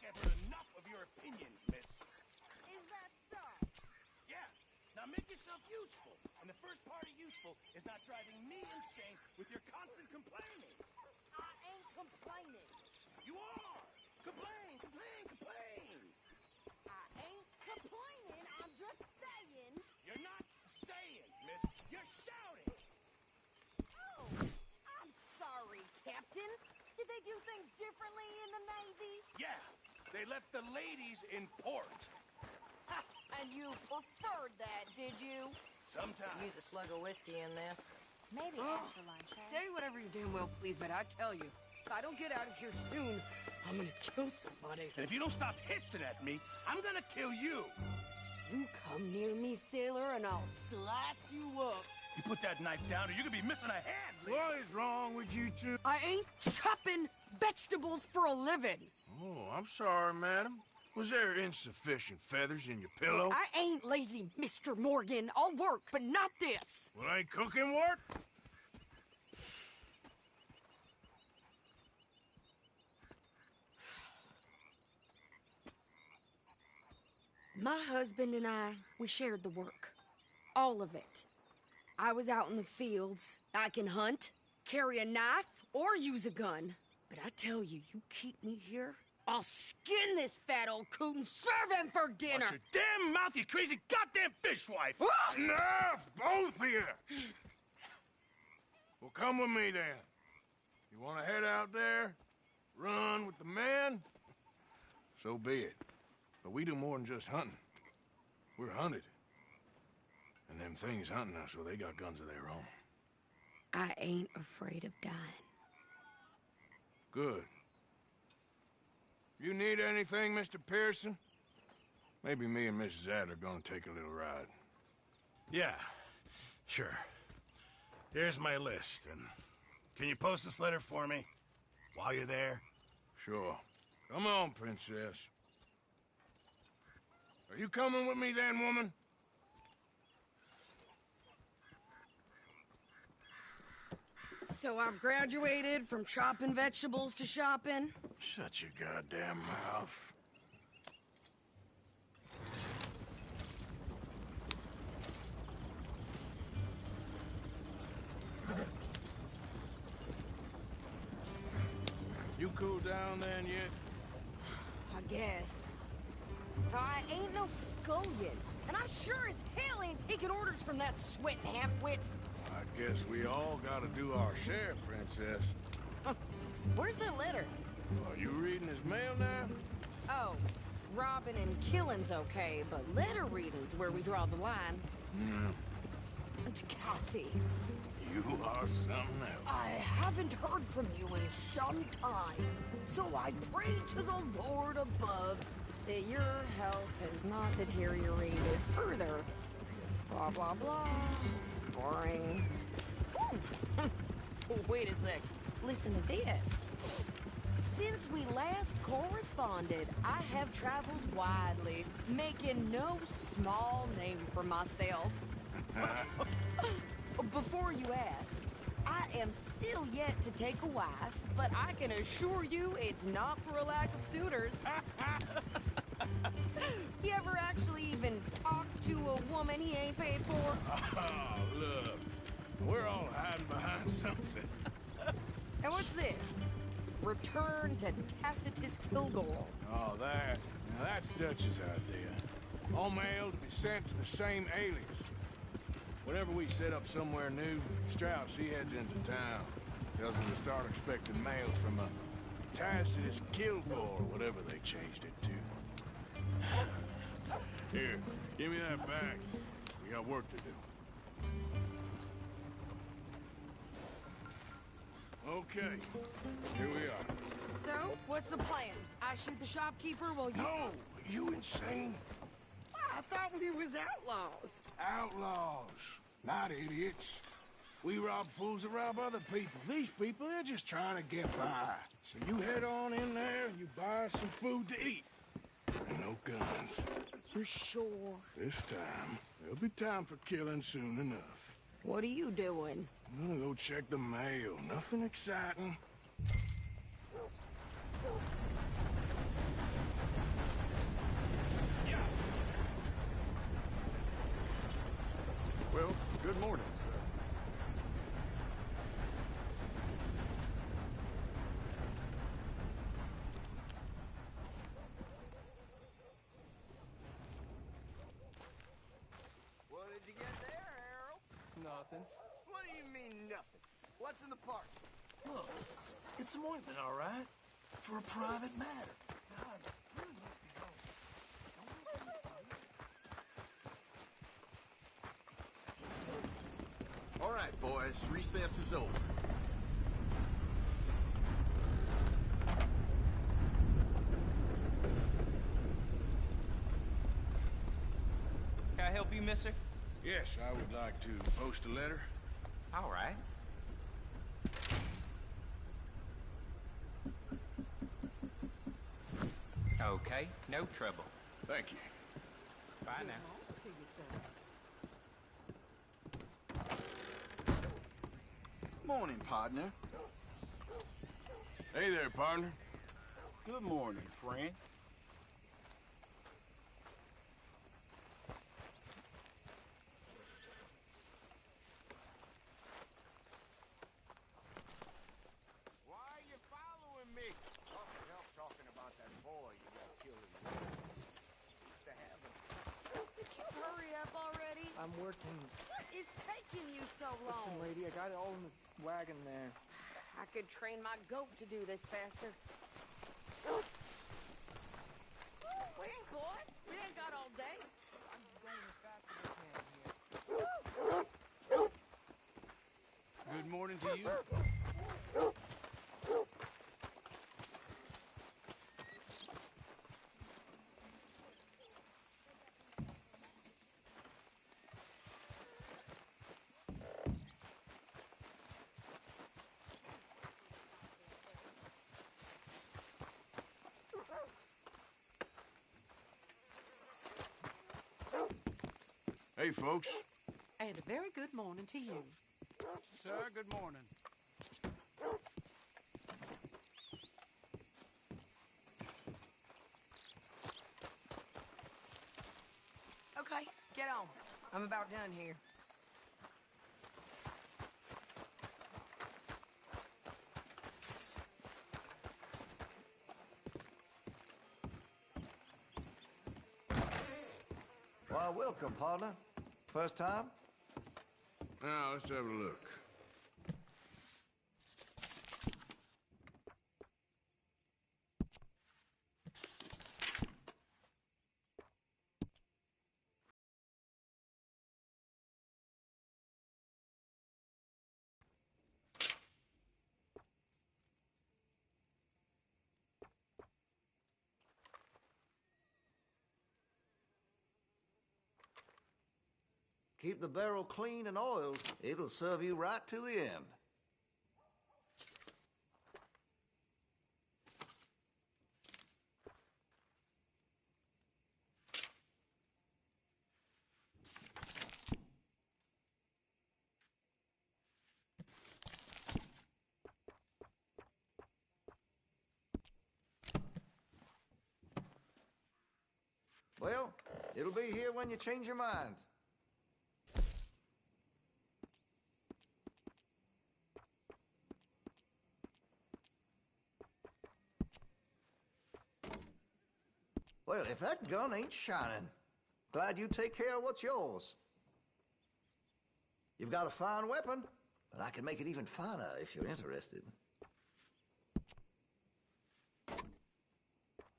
have heard enough of your opinions, miss. Is that so? Yeah. Now make yourself useful. And the first part of useful is not driving me insane with your constant complaining. I ain't complaining. You are! Complain, complain, complain! I ain't complaining. I'm just saying. You're not saying, miss. You're shouting! Oh, I'm sorry, Captain. Did they do things differently in the Navy? Yeah, they left the ladies in port. Ha, and you preferred that, did you? Sometimes. Use a slug of whiskey in this. Maybe after lunch, eh? Say whatever you damn well please, but I tell you, if I don't get out of here soon, I'm gonna kill somebody. And if you don't stop hissing at me, I'm gonna kill you. You come near me, sailor, and I'll slice you up. You put that knife down or you're gonna be missing a hand, lady. What is wrong with you two? I ain't chopping vegetables for a living. Oh, I'm sorry, madam. Was there insufficient feathers in your pillow? I ain't lazy, Mr. Morgan. I'll work, but not this. Well, ain't cooking work? My husband and I, we shared the work. All of it. I was out in the fields. I can hunt, carry a knife, or use a gun. But I tell you, you keep me here, I'll skin this fat old coot and serve him for dinner. Watch your damn mouth, you crazy goddamn fishwife! Enough, both of you! Well, come with me, then. You want to head out there? Run with the men? So be it. But we do more than just hunting. We're hunted. And them things hunting us, well, they got guns of their own. I ain't afraid of dying. Good. You need anything, Mr. Pearson? Maybe me and Mrs. Adler gonna take a little ride. Yeah, sure. Here's my list, and can you post this letter for me while you're there? Sure. Come on, princess. Are you coming with me then, woman? So I've graduated from chopping vegetables to shopping. Shut your goddamn mouth. You cool down then yet? I guess. I ain't no scullion, and I sure as hell ain't taking orders from that sweating half-wit. I guess we all gotta do our share, princess. Where's that letter? Are you reading his mail now? Oh, robbing and killing's okay, but letter reading's where we draw the line. And Kathy, You are something else. I haven't heard from you in some time, so I pray to the Lord above That your health has not deteriorated further. Blah, blah, blah. It's boring. Wait a sec. Listen to this. Since we last corresponded, I have traveled widely, making no small name for myself. Before you ask, I am still yet to take a wife, but I can assure you it's not for a lack of suitors. You ever actually even talked to a woman he ain't paid for? Oh, look. We're all hiding behind something. And what's this? Return to Tacitus Kilgore. Oh, that. Now, that's Dutch's idea. All mail to be sent to the same alias. Whenever we set up somewhere new, Strauss, he heads into town. Tells him to start expecting mail from a Tacitus Kilgore, whatever they changed it to. Here, give me that back. We got work to do. Okay, here we are. So, what's the plan? I shoot the shopkeeper while you... No, you insane? I thought we was outlaws. Outlaws, not idiots. We rob fools that rob other people. These people, they're just trying to get by. So you head on in there, you buy some food to eat. And no guns. You sure? This time, there'll be time for killing soon enough. What are you doing? I'm gonna go check the mail. Nothing exciting. ain't nothing. What's in the park? Look, it's some ointment, all right? For a private matter. God, really must be going. All right, boys. Recess is over. Can I help you, mister? Yes, I would like to post a letter. All right. Okay, no trouble. Thank you. Bye now. Morning, partner. Hey there, partner. Good morning, friend. Why are you following me? Oh, help talking about that boy you got killed in the Used to have him. Did you hurry up already? I'm working. What is taking you so Listen, long? lady, I got it all in the wagon there. I could train my goat to do this faster. Wait, boy. We ain't got all day. I'm going as fast as I can here. Good morning to you. Hey, folks. And a very good morning to you. Sir, good morning. Okay, get on. I'm about done here. Why, welcome, partner. First time? Now, let's have a look. Keep the barrel clean and oiled. It'll serve you right to the end. Well, it'll be here when you change your mind. Well, if that gun ain't shining, glad you take care of what's yours. You've got a fine weapon, but I can make it even finer if you're interested.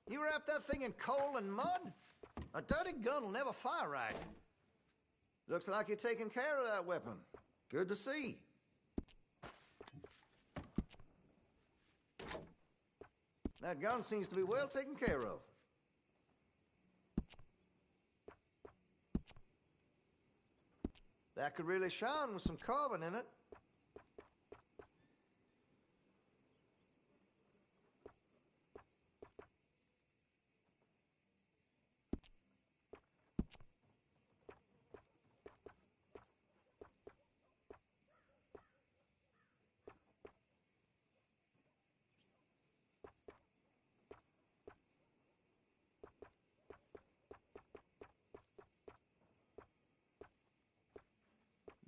You wrap that thing in coal and mud? A dirty gun will never fire right. Looks like you're taking care of that weapon. Good to see. That gun seems to be well taken care of. That could really shine with some carbon in it.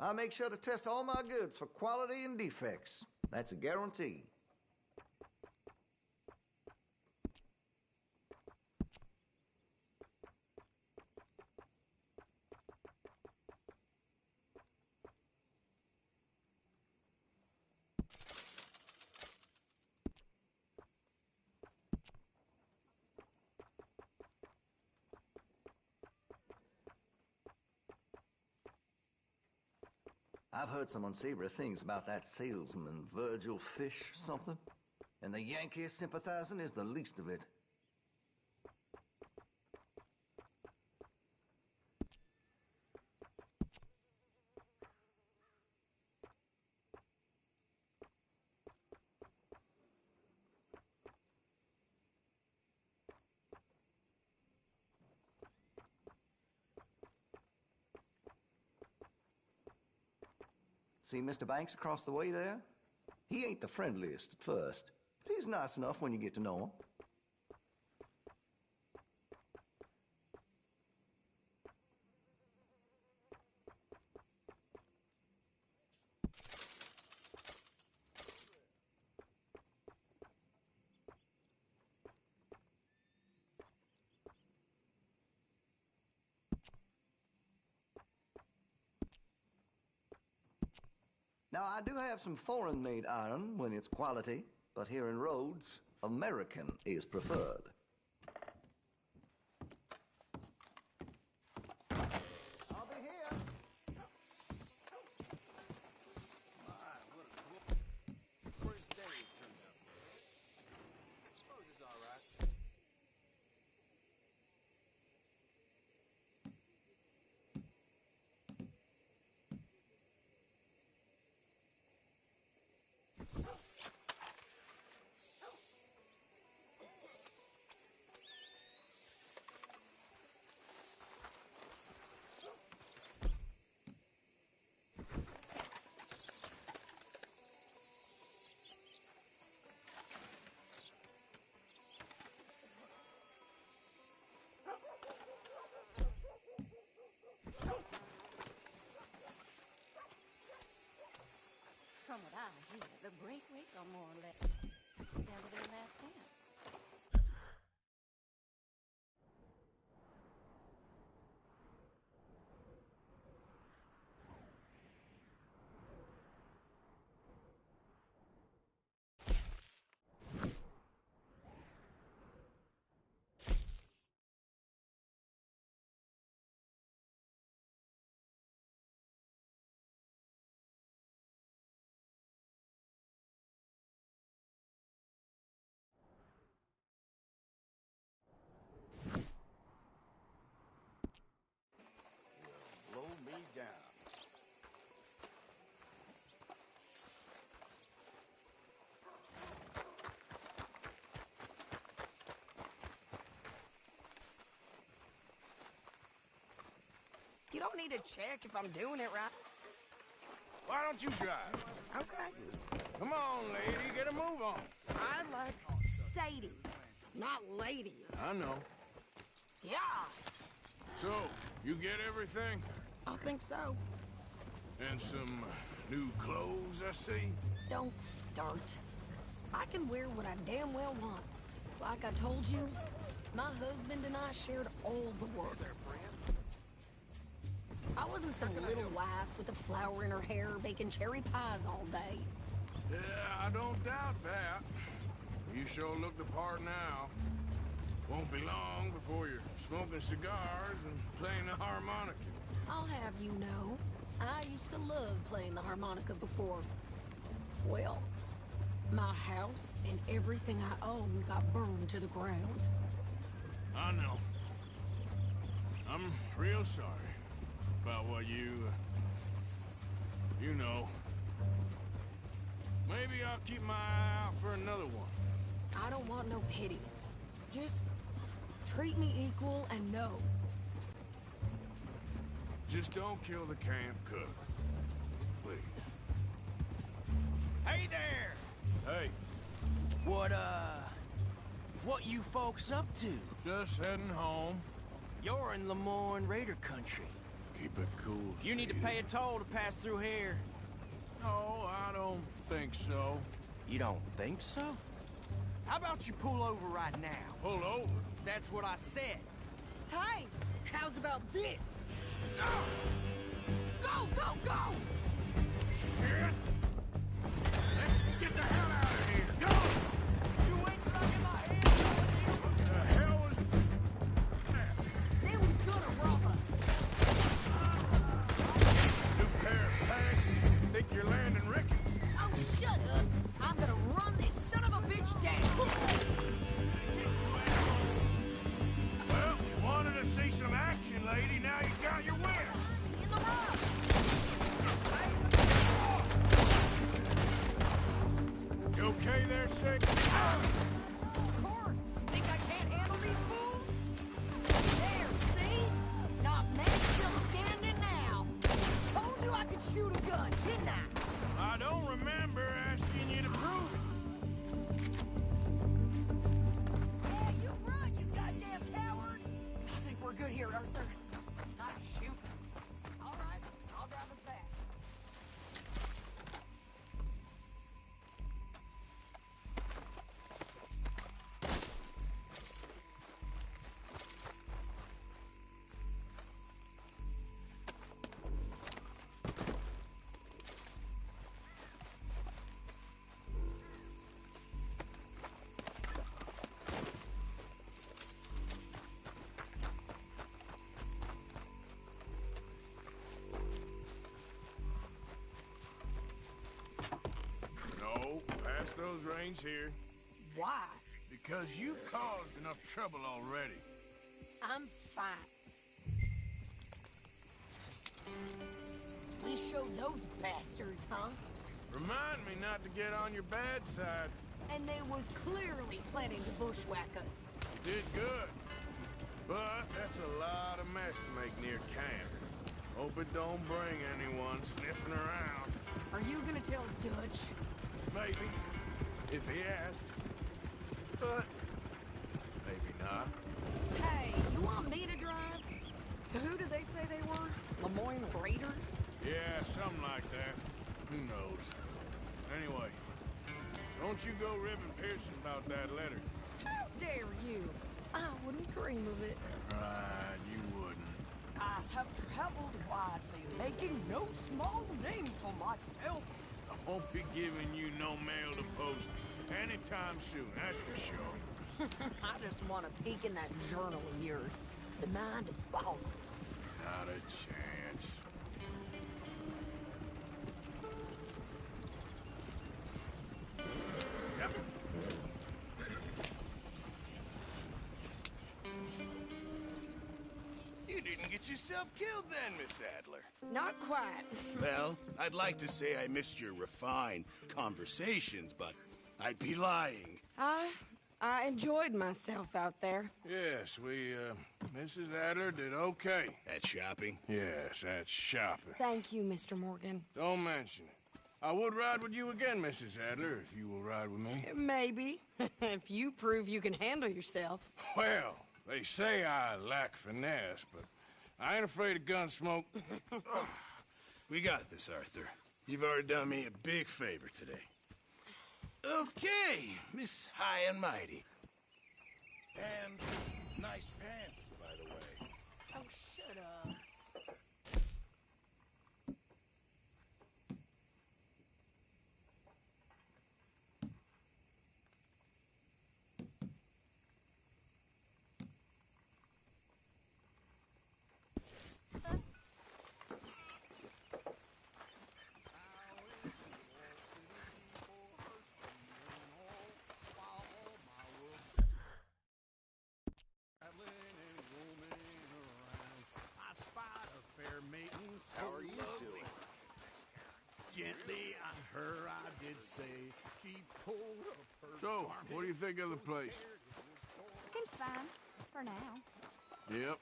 I make sure to test all my goods for quality and defects. That's a guarantee. I've heard some unsavory things about that salesman, Virgil Fish something. And the Yankee sympathizing is the least of it. See Mr. Banks across the way there? He ain't the friendliest at first, but he's nice enough when you get to know him. Now, I do have some foreign-made iron when it's quality, but here in Rhodes, American is preferred. I'll be here. First day it turned out. Suppose it's all right. From what I hear, the Braithwaites are more or less down to their last dance. Blow me down. You don't need to check if I'm doing it right. Why don't you drive? Okay. Come on, lady, get a move on. I like Sadie, not lady. I know. Yeah, So, you get everything? I think so. And some new clothes, I see? Don't start. I can wear what I damn well want. Like I told you, my husband and I shared all the work. I wasn't some little wife with a flower in her hair baking cherry pies all day. Yeah, I don't doubt that. You sure look the part now. Won't be long before you're smoking cigars and playing the harmonica. I'll have you know, I used to love playing the harmonica before. Well, my house and everything I own got burned to the ground. I know. I'm real sorry about what you know. Maybe I'll keep my eye out for another one. I don't want no pity. Just treat me equal and know. Just don't kill the camp cook. Please. Hey there! Hey, What you folks up to? just heading home. You're in Lemoyne Raider country. Keep it cool. You need to Sadie. pay a toll to pass through here. No, I don't think so. You don't think so? How about you pull over right now? Pull over. That's what I said. Hey, how's about this? Go, go, go! Shit! Let's get the hell out of here. Go! You ain't blocking my hand. What the hell was that? They was gonna rob us. New pair of pants? those reins here. Why? Because you've caused enough trouble already. I'm fine. We showed those bastards, huh? Remind me not to get on your bad side. And they was clearly planning to bushwhack us. You did good. But that's a lot of mess to make near camp. Hope it don't bring anyone sniffing around. Are you gonna tell Dutch? Maybe. If he asks. But maybe not. Hey, you want me to drive? So who did they say they were? Lemoyne Raiders? Yeah, something like that. Who knows? Anyway, don't you go ribbing Pearson about that letter. How dare you? I wouldn't dream of it. Right, you wouldn't. I have traveled widely, making no small name for myself. I won't be giving you no mail to post anytime soon, that's for sure. I just want to peek in that journal of yours. The mind boggles. Not a chance. Yep. You didn't get yourself killed then, Miss Adler. Not quite. Well, I'd like to say I missed your refined conversations, but I'd be lying. I enjoyed myself out there. Yes, Mrs. Adler did okay. At shopping? Yes, that's shopping. Thank you, Mr. Morgan. Don't mention it. I would ride with you again, Mrs. Adler, if you will ride with me. Maybe. If you prove you can handle yourself. Well, they say I lack finesse, but I ain't afraid of gun smoke. We got this, Arthur. You've already done me a big favor today. Okay, Miss High and Mighty. And nice pants, by the way. Oh, shut up. How are you doing? Gently on her, I did say. She pulled up her So, what do you think of the place? Seems fine. For now. Yep.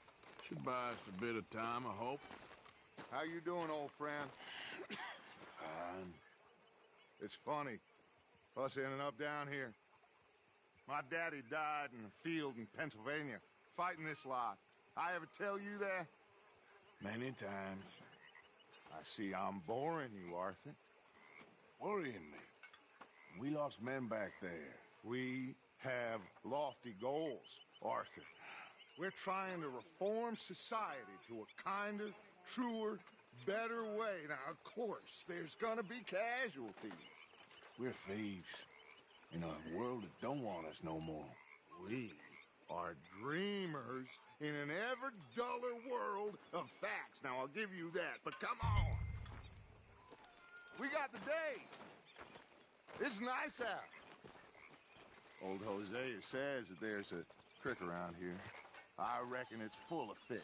Should buy us a bit of time, I hope. How you doing, old friend? Fine. It's funny. Us ending up down here. My daddy died in a field in Pennsylvania, fighting this lot. I ever tell you that? Many times. I see I'm boring you, Arthur. Worrying me. We lost men back there. We have lofty goals, Arthur. We're trying to reform society to a kinder, truer, better way. Now, of course, there's gonna be casualties. We're thieves. In a world that don't want us no more. We are dreamers in an ever duller world of facts. Now, I'll give you that, but come on. We got the day. It's nice out. Old Hosea says that there's a creek around here. I reckon it's full of fish.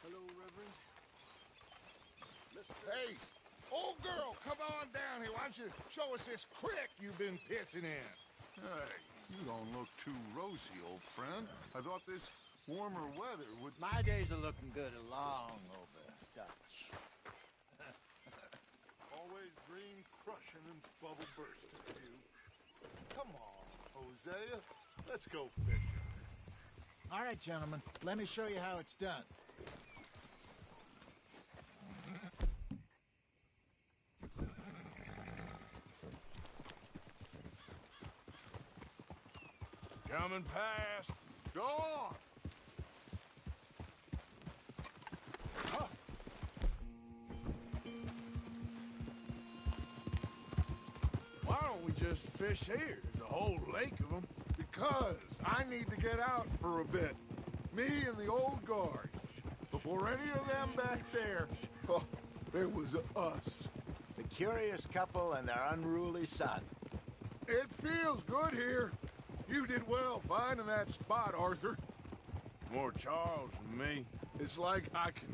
Hello, Reverend. Hey, old girl, come on down here. Why don't you show us this creek you've been pissing in? Hey, you don't look too rosy, old friend. I thought this warmer weather would... My days are looking good along over Dutch. Always dream crushing and bubble bursting, you. Come on, Hosea. Let's go fishing. All right, gentlemen. Let me show you how it's done. Coming past. Go on. we just fish here? There's a whole lake of them. Because I need to get out for a bit. Me and the old guard. Before any of them back there, oh, there was us. The curious couple and their unruly son. It feels good here. You did well finding that spot, Arthur. More Charles than me. It's like I can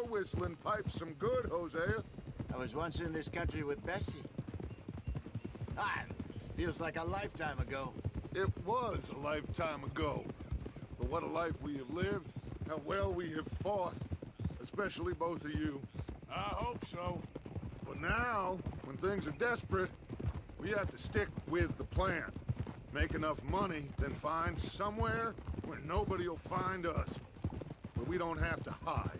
whistling pipes some good, Hosea. I was once in this country with Bessie. Ah, feels like a lifetime ago. It was a lifetime ago. But what a life we have lived. How well we have fought. Especially both of you. I hope so. But now, when things are desperate, we have to stick with the plan. Make enough money, then find somewhere where nobody will find us. Where we don't have to hide.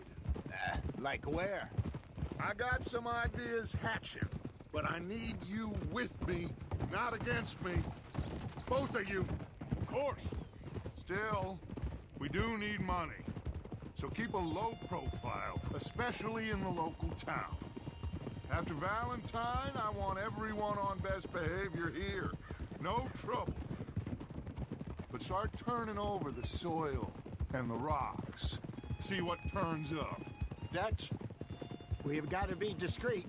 Like where? I got some ideas hatching, but I need you with me, not against me. Both of you. Of course. Still, we do need money. So keep a low profile, especially in the local town. After Valentine, I want everyone on best behavior here. No trouble. But start turning over the soil and the rocks. See what turns up. Dutch, we've got to be discreet.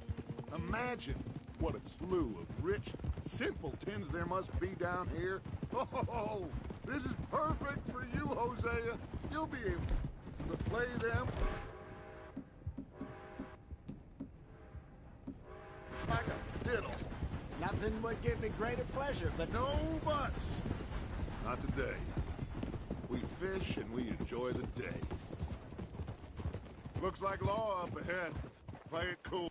Imagine what a slew of rich simpletons there must be down here. Oh, this is perfect for you, Hosea. You'll be able to play them like a fiddle. Nothing would give me greater pleasure, but no buts. Not today. We fish and we enjoy the day. Looks like law up ahead. Play it cool.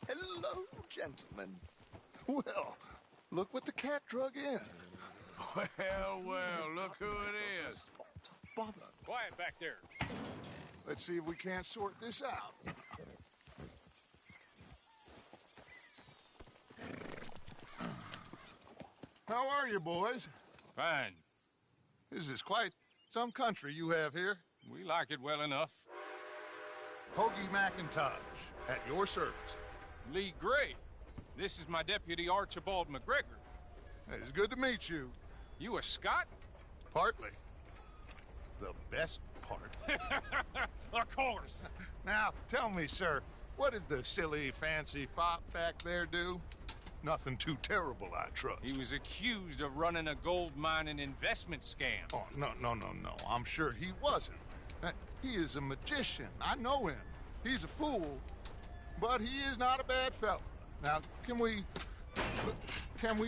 hello, gentlemen. Well, look what the cat drug in. Well, look who it is. Bother. Quiet back there. Let's see if we can't sort this out. How are you, boys? Fine. This is quite some country you have here. We like it well enough. Hoagie McIntosh, at your service. Lee Gray. This is my deputy, Archibald McGregor. It's good to meet you. You a Scot? Partly. The best part. Of course. Now, tell me, sir, what did the silly, fancy fop back there do? Nothing too terrible, I trust. He was accused of running a gold mining investment scam. Oh, no. I'm sure he wasn't. He is a magician. I know him. He's a fool, but he is not a bad fellow. Now, can we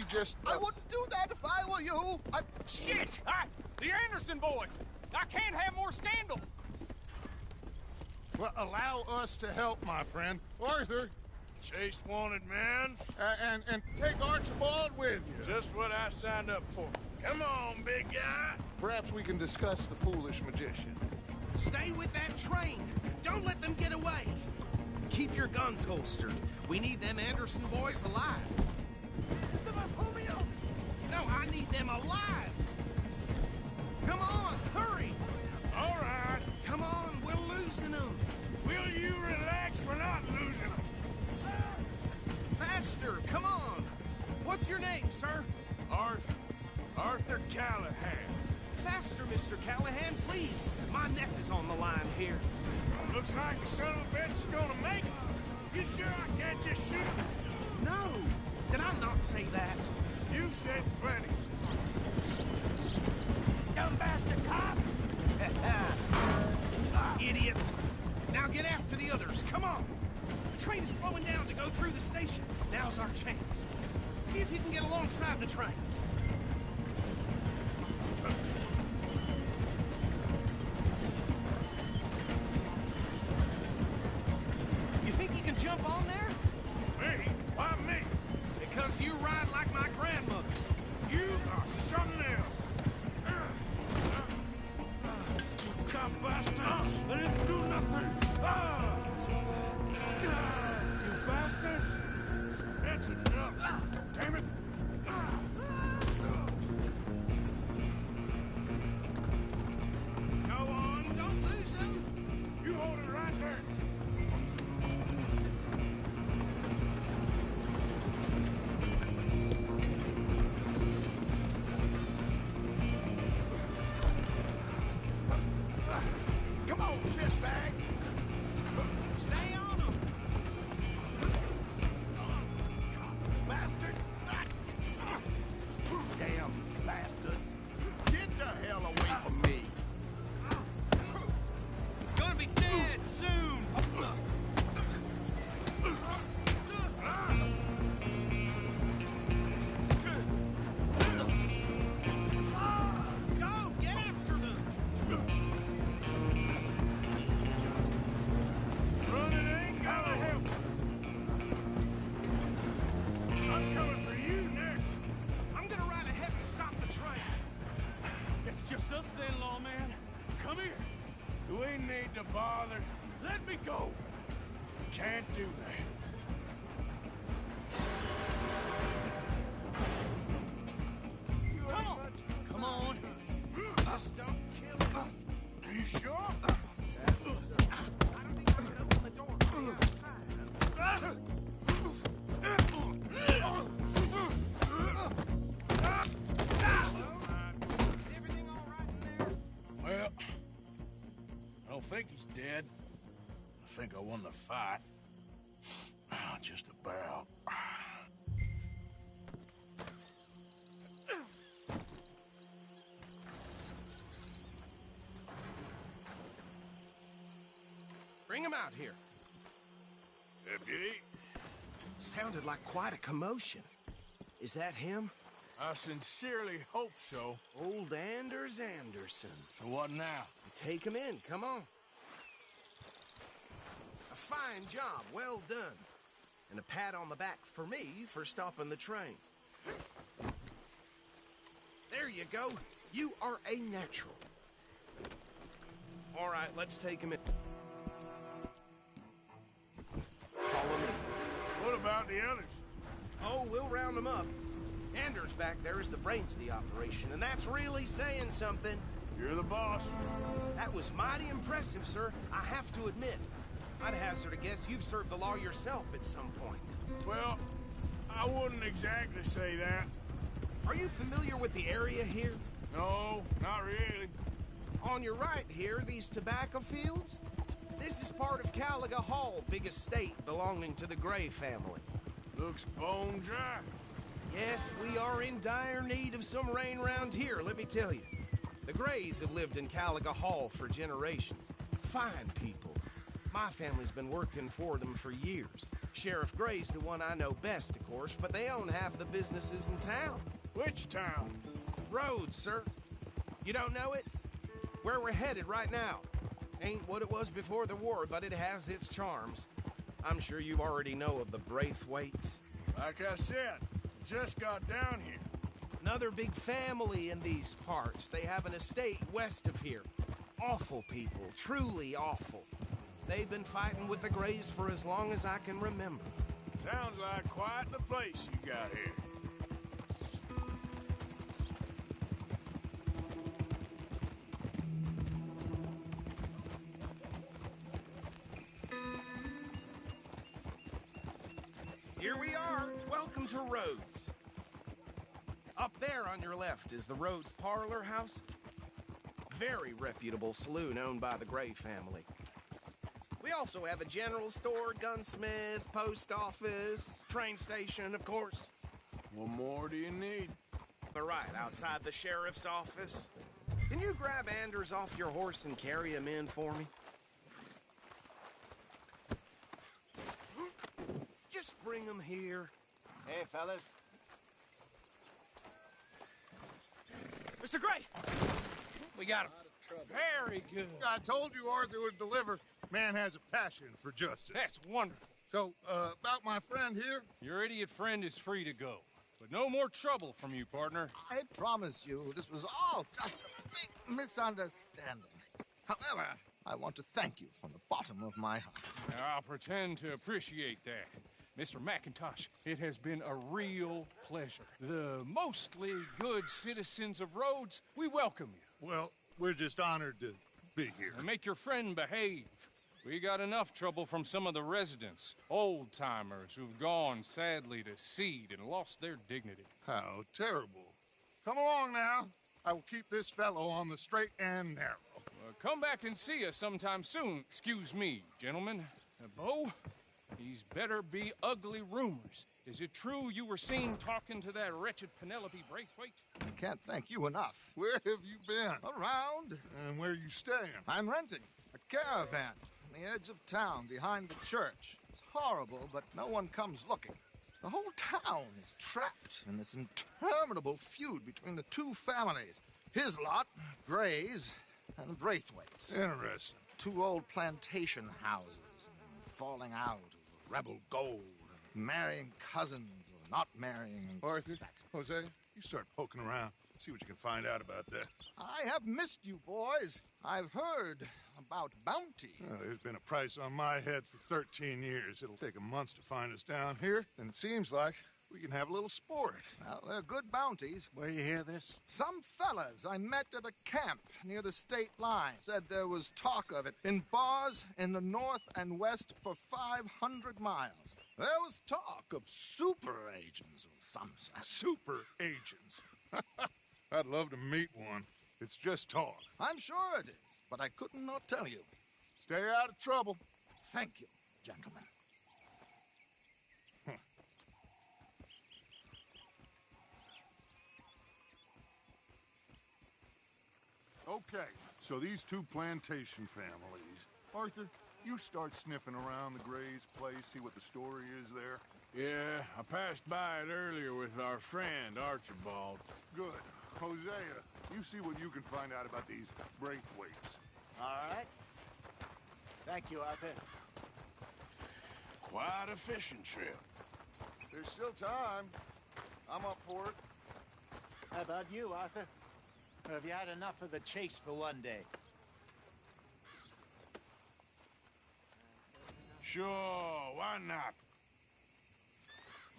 just... I wouldn't do that if I were you. Shit! The Anderson boys! I can't have more scandal! Well, allow us to help, my friend. Arthur! Chase wanted man. And take Archibald with you. Just what I signed up for. Come on, big guy. Perhaps we can discuss the foolish magician. Stay with that train. Don't let them get away. Keep your guns holstered. We need them Anderson boys alive. No, I need them alive. Come on, hurry. All right. Come on, we're losing them. Will you relax? We're not losing them. Faster, come on. What's your name, sir? Arthur Callahan. Faster, Mr. Callahan, please. My neck is on the line here. Looks like the son of a bitch is gonna make it. You sure I can't just shoot him? No. Did I not say that? You said plenty. Dumb bastard cop! Idiot! Now get after the others, come on! The train is slowing down to go through the station. Now's our chance. See if you can get alongside the train. You think you can jump on there? Me? Why me? Because you ride like my grandmother. You are something else. You cop bastard! I didn't do nothing! You bastard! That's enough! Damn it! bother. Let me go. Can't do that. Come on. Just don't kill him. Are you sure? Well, I don't think he's dead. I think I won the fight. Just about. Bring him out here. Deputy? Sounded like quite a commotion. Is that him? I sincerely hope so. Old Anders Anderson. So what now? Take him in, come on. A fine job, well done. And a pat on the back for me for stopping the train. There you go. You are a natural. All right, let's take him in. Follow me. What about the others? Oh, we'll round them up. Anders back there is the brains of the operation, and that's really saying something. You're the boss. That was mighty impressive, sir. I have to admit. I'd hazard a guess you've served the law yourself at some point. Well, I wouldn't exactly say that. Are you familiar with the area here? No, not really. On your right here, these tobacco fields? This is part of Caliga Hall, big estate belonging to the Gray family. Looks bone dry. Yes, we are in dire need of some rain round here, let me tell you. The Grays have lived in Caliga Hall for generations. Fine people. My family's been working for them for years. Sheriff Gray's the one I know best, of course, but they own half the businesses in town. Which town? Rhodes, sir. You don't know it? Where we're headed right now. Ain't what it was before the war, but it has its charms. I'm sure you already know of the Braithwaites. Like I said, just got down here. Another big family in these parts. They have an estate west of here. Awful people, truly awful. They've been fighting with the Grays for as long as I can remember. Sounds like quite the place you got here. Here we are. Welcome to Rhodes. Up there on your left is the Rhodes Parlor House. Very reputable saloon owned by the Gray family. We also have a general store, gunsmith, post office, train station, of course. What more do you need? But right outside the sheriff's office. Can you grab Anders off your horse and carry him in for me? Just bring him here. Hey, fellas. Mr. Gray! We got him. Very good. I told you Arthur would deliver. Man has a passion for justice. That's wonderful. So, about my friend here? Your idiot friend is free to go. But no more trouble from you, partner. I promise you, this was all just a big misunderstanding. However, I want to thank you from the bottom of my heart. I'll pretend to appreciate that. Mr. McIntosh, it has been a real pleasure. The mostly good citizens of Rhodes, we welcome you. Well, we're just honored to be here. And make your friend behave. We got enough trouble from some of the residents, old-timers who've gone, sadly, to seed and lost their dignity. How terrible. Come along now. I will keep this fellow on the straight and narrow. Come back and see us sometime soon. Excuse me, gentlemen. Bo, these better be ugly rumors. Is it true you were seen talking to that wretched Penelope Braithwaite? I can't thank you enough. Where have you been? Around. And where are you staying? I'm renting a caravan on the edge of town behind the church. It's horrible, but no one comes looking. The whole town is trapped in this interminable feud between the two families. His lot, Gray's, and the Braithwaites. Interesting. Two old plantation houses, falling out of rebel gold, marrying cousins or not marrying. Arthur, Jose, you start poking around. See what you can find out about that. I have missed you, boys. I've heard about bounty. There's been a price on my head for 13 years. It'll take a month to find us down here, and it seems like we can have a little sport. Well, they're good bounties. Where you hear this? Some fellas I met at a camp near the state line said there was talk of it in bars in the north and west for 500 miles. There was talk of super agents of some sort. Super agents. I'd love to meet one. It's just talk. I'm sure it is, but I couldn't not tell you. Stay out of trouble. Thank you, gentlemen. Okay, so these two plantation families. Arthur, you start sniffing around the Gray's place, see what the story is there. Yeah, I passed by it earlier with our friend, Archibald. Good. Hosea, you see what you can find out about these Braithwaites. All right. Thank you, Arthur. Quite a fishing trip. There's still time. I'm up for it. How about you, Arthur? Or have you had enough of the chase for one day? Sure, why not?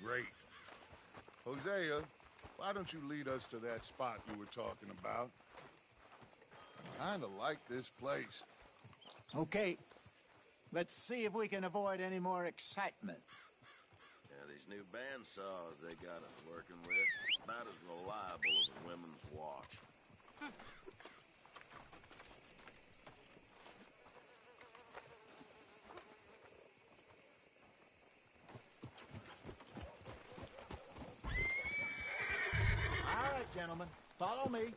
Great. Hosea, why don't you lead us to that spot you were talking about? I kinda like this place. Okay. Let's see if we can avoid any more excitement. Yeah, these new bandsaws they got us working with, about as reliable as a women's watch. All right, gentlemen, follow me.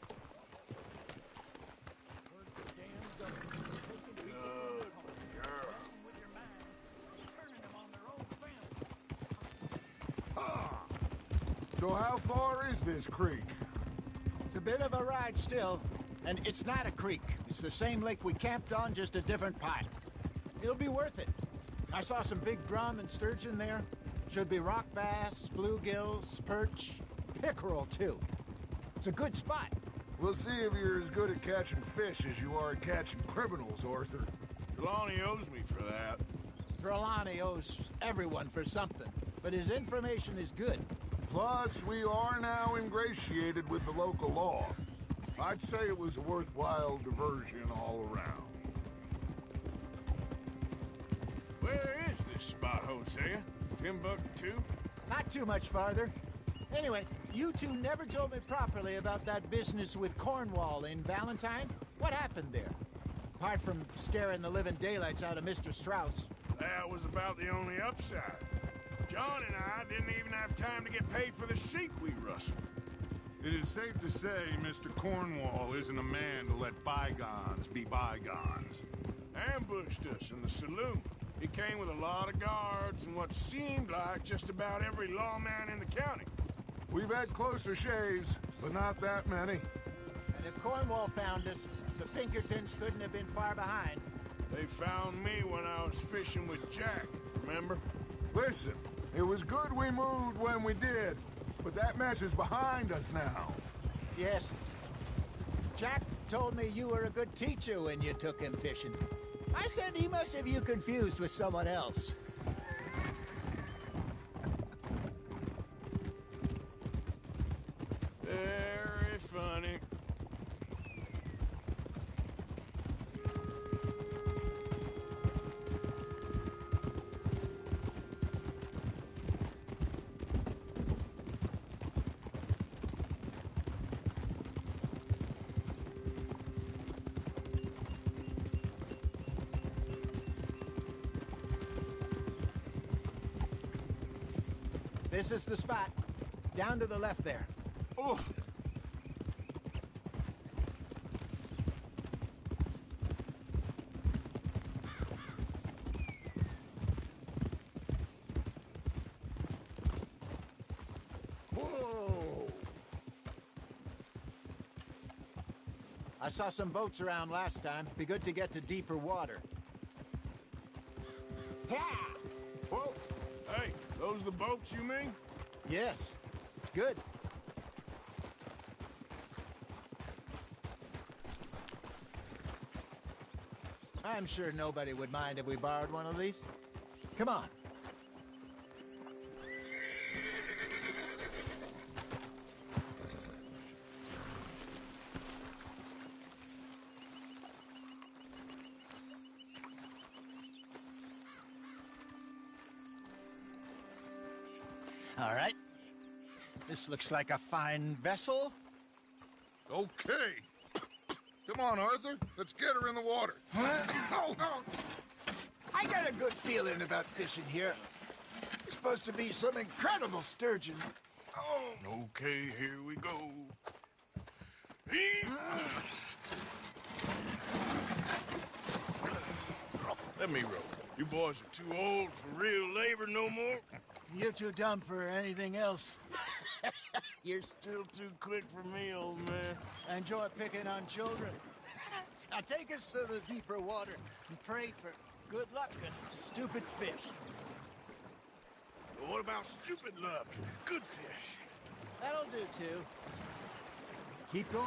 So how far is this creek? It's a bit of a ride still, and it's not a creek. It's the same lake we camped on, just a different part. It'll be worth it. I saw some big drum and sturgeon there. Should be rock bass, bluegills, perch, pickerel, too. It's a good spot. We'll see if you're as good at catching fish as you are at catching criminals, Arthur. Trelawney owes me for that. Trelawney owes everyone for something, but his information is good. Plus, we are now ingratiated with the local law. I'd say it was a worthwhile diversion all around. Where is this spot, Hosea? Timbuktu? Not too much farther. Anyway, you two never told me properly about that business with Cornwall in Valentine. What happened there? Apart from scaring the living daylights out of Mr. Strauss. That was about the only upside. John and I didn't even have time to get paid for the sheep we rustled. It is safe to say Mr. Cornwall isn't a man to let bygones be bygones. Ambushed us in the saloon. He came with a lot of guards and what seemed like just about every lawman in the county. We've had closer shaves, but not that many. And if Cornwall found us, the Pinkertons couldn't have been far behind. They found me when I was fishing with Jack, remember? Listen, it was good we moved when we did, but that mess is behind us now. Yes. Jack told me you were a good teacher when you took him fishing. I said he must have you confused with someone else. Very funny. This is the spot. Down to the left there. Oof. Whoa! I saw some boats around last time. Be good to get to deeper water. Ha! Whoa! Hey, those the boats you mean? Yes. Good. I'm sure nobody would mind if we borrowed one of these. Come on. All right. This looks like a fine vessel. Okay. Come on, Arthur. Let's get her in the water. Oh. I got a good feeling about fishing here. It's supposed to be some incredible sturgeon. Oh. Okay, here we go. Let me row. You boys are too old for real labor no more. You're too dumb for anything else. You're still too quick for me, old man. Enjoy picking on children. Now take us to the deeper water and pray for good luck and stupid fish. But what about stupid luck and good fish? That'll do, too. Keep going.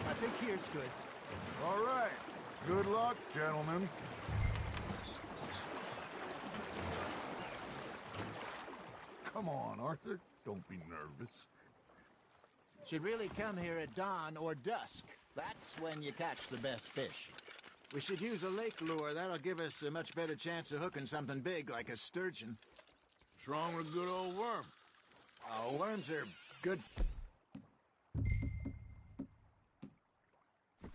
I think here's good. All right. Good luck, gentlemen. Come on, Arthur. Don't be nervous. Should really come here at dawn or dusk. That's when you catch the best fish. We should use a lake lure. That'll give us a much better chance of hooking something big like a sturgeon. What's wrong with a good old worm? Oh, worms are good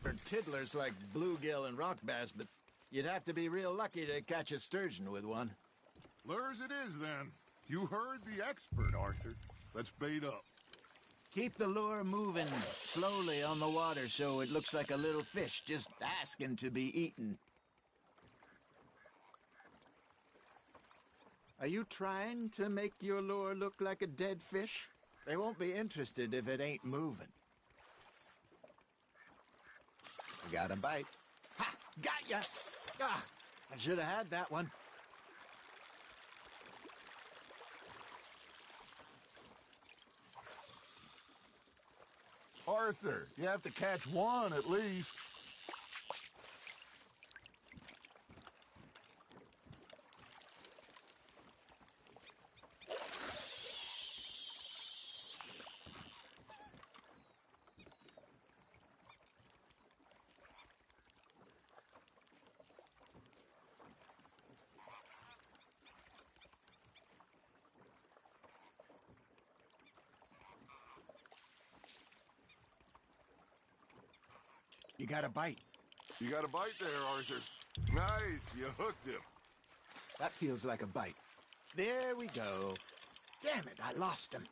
for tiddlers like bluegill and rock bass, but you'd have to be real lucky to catch a sturgeon with one. Lures it is, then. You heard the expert, Arthur. Let's bait up. Keep the lure moving slowly on the water so it looks like a little fish just asking to be eaten. Are you trying to make your lure look like a dead fish? They won't be interested if it ain't moving. Got a bite. Ha! Got ya! Ah, I should have had that one. Arthur, you have to catch one at least. You got a bite. You got a bite there, Arthur. Nice, you hooked him. That feels like a bite. There we go. Damn it, I lost him.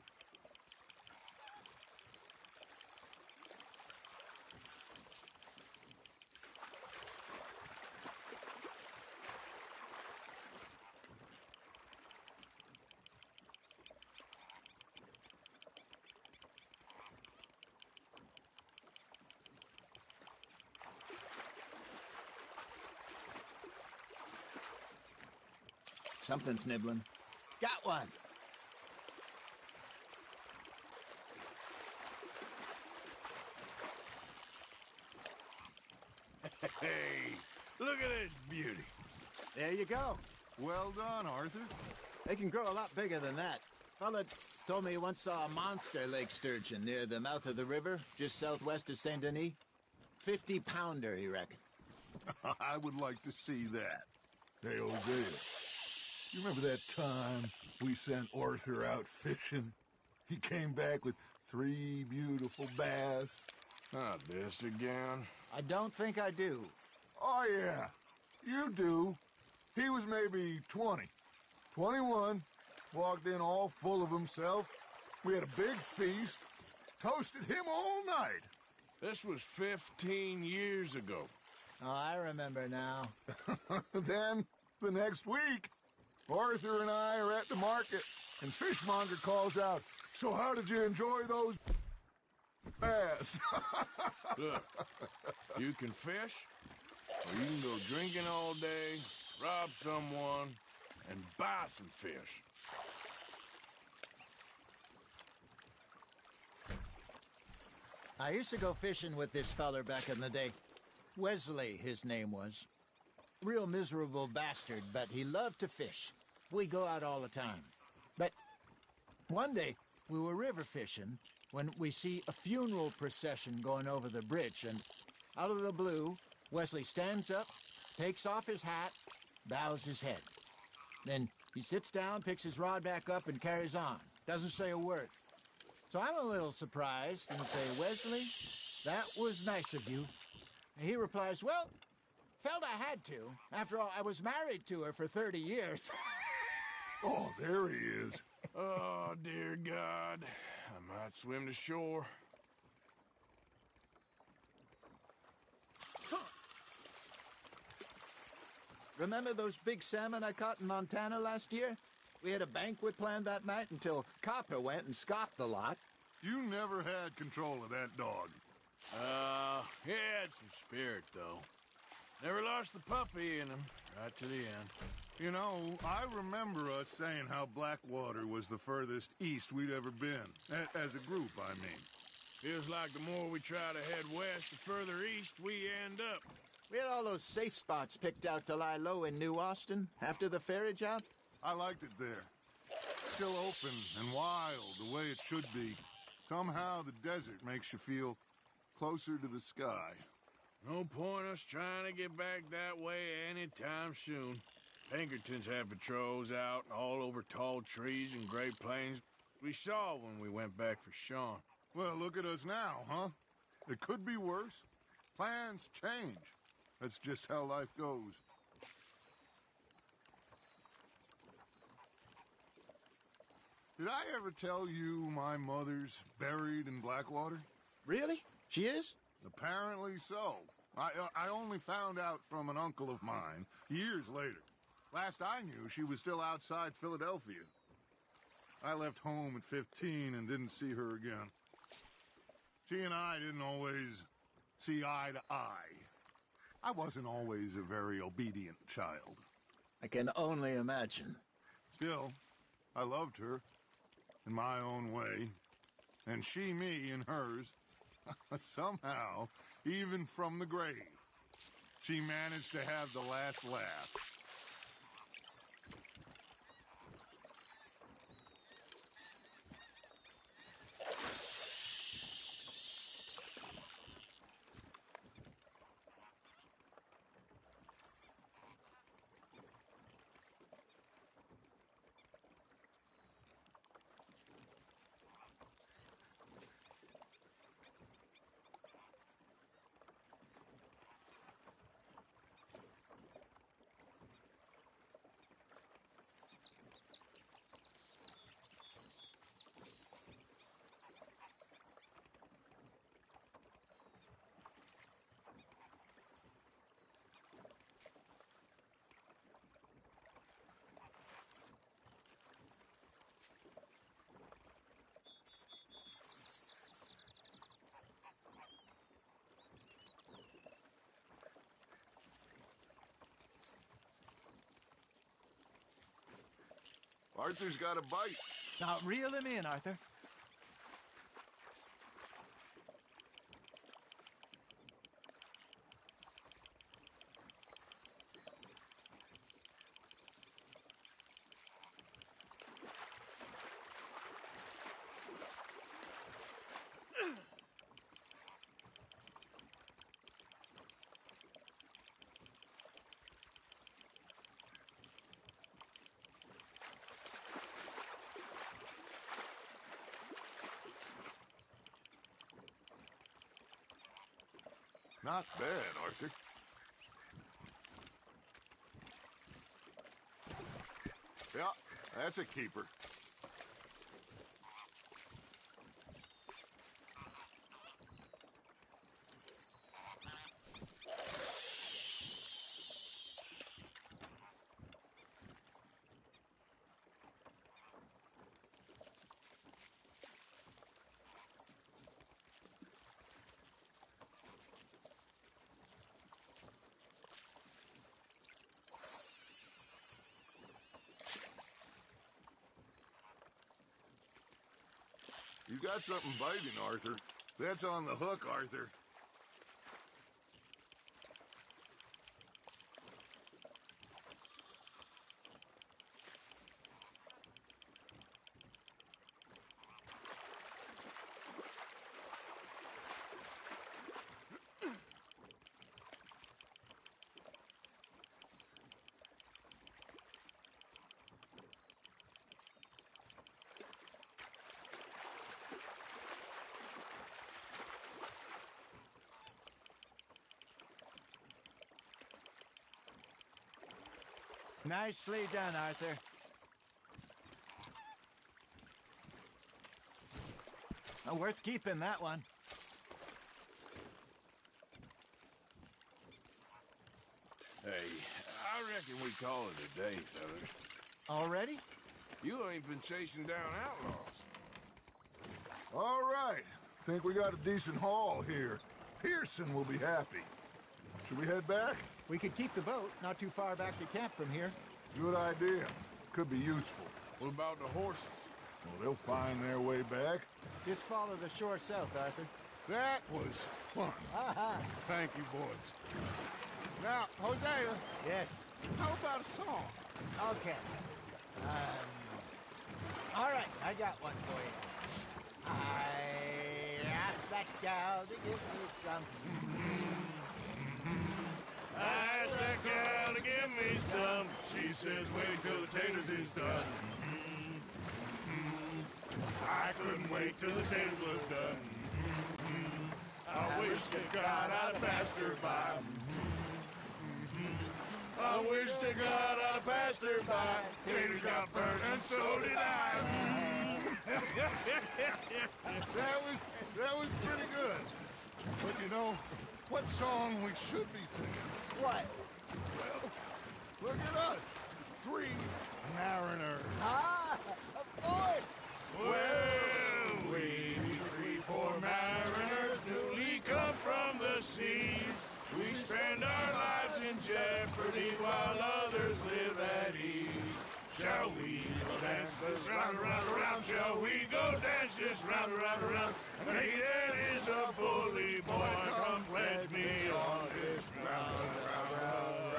Something's nibbling. Got one. Hey, look at this beauty. There you go. Well done, Arthur. They can grow a lot bigger than that. Fella told me he once saw a monster lake sturgeon near the mouth of the river, just southwest of Saint Denis. 50-pounder, he reckoned. I would like to see that. Hey, Hosea. You remember that time we sent Arthur out fishing? He came back with 3 beautiful bass. Not this again. I don't think I do. Oh, yeah. You do. He was maybe 20. 21. Walked in all full of himself. We had a big feast. Toasted him all night. This was 15 years ago. Oh, I remember now. Then, the next week, Arthur and I are at the market, and Fishmonger calls out, "So how did you enjoy those bass?" Look, you can fish, or you can go drinking all day, rob someone, and buy some fish. I used to go fishing with this feller back in the day. Wesley, his name was. Real miserable bastard, but he loved to fish. We go out all the time. But one day, we were river fishing when we see a funeral procession going over the bridge, and out of the blue, Wesley stands up, takes off his hat, bows his head. Then he sits down, picks his rod back up, and carries on. Doesn't say a word. So I'm a little surprised and say, Wesley, that was nice of you. And he replies, well, felt I had to. After all, I was married to her for 30 years. Oh, there he is. Oh, dear God. I might swim to shore. Remember those big salmon I caught in Montana last year? We had a banquet planned that night until Copper went and scoffed the lot. You never had control of that dog. He had some spirit, though. Never lost the puppy in him, right to the end. You know, I remember us saying how Blackwater was the furthest east we'd ever been. As a group, I mean. Feels like the more we try to head west, the further east we end up. We had all those safe spots picked out to lie low in New Austin after the ferry job. I liked it there. Still open and wild, the way it should be. Somehow the desert makes you feel closer to the sky. No point us trying to get back that way anytime soon. Pinkertons had patrols out all over tall trees and Great Plains. We saw when we went back for Sean. Well, look at us now, huh? It could be worse. Plans change. That's just how life goes. Did I ever tell you my mother's buried in Blackwater? Really? She is? Apparently so. I only found out from an uncle of mine years later. Last I knew, she was still outside Philadelphia. I left home at 15 and didn't see her again. She and I didn't always see eye to eye. I wasn't always a very obedient child. I can only imagine. Still, I loved her in my own way, and she me in hers. Somehow, even from the grave, she managed to have the last laugh. Arthur's got a bite. Now, reel him in, Arthur. Not bad, Arthur. Yeah, that's a keeper. got something biting, Arthur. That's on the hook, Arthur. Nicely done, Arthur. Oh, worth keeping, that one. Hey, I reckon we call it a day, fellas. Already? You ain't been chasing down outlaws. All right. Think we got a decent haul here. Pearson will be happy. Should we head back? We could keep the boat not too far back to camp from here. Good idea. Could be useful. What about the horses? Well, they'll find their way back. Just follow the shore south, Arthur. That was fun. Thank you, boys. Now, Hosea. Yes? How about a song? Okay. All right, I got one for you. I asked that gal to give me some. I asked that gal to give me some. She says, wait till the taters is done. I couldn't wait till the taters was done. I wish to God I'd passed her by. I wish to God I'd passed her by. Taters got burnt and so did I. That was pretty good. But you know, what song we should be singing? What? Well, look at us. 3 mariners. Of course. Well, we 3 poor mariners newly come from the seas. We spend our lives in jeopardy while others live at ease. Shall we go dance this round, around, around? Shall we go dance this round, around, around? Hey, that is a bully boy. Come pledge me on this ground, round, round.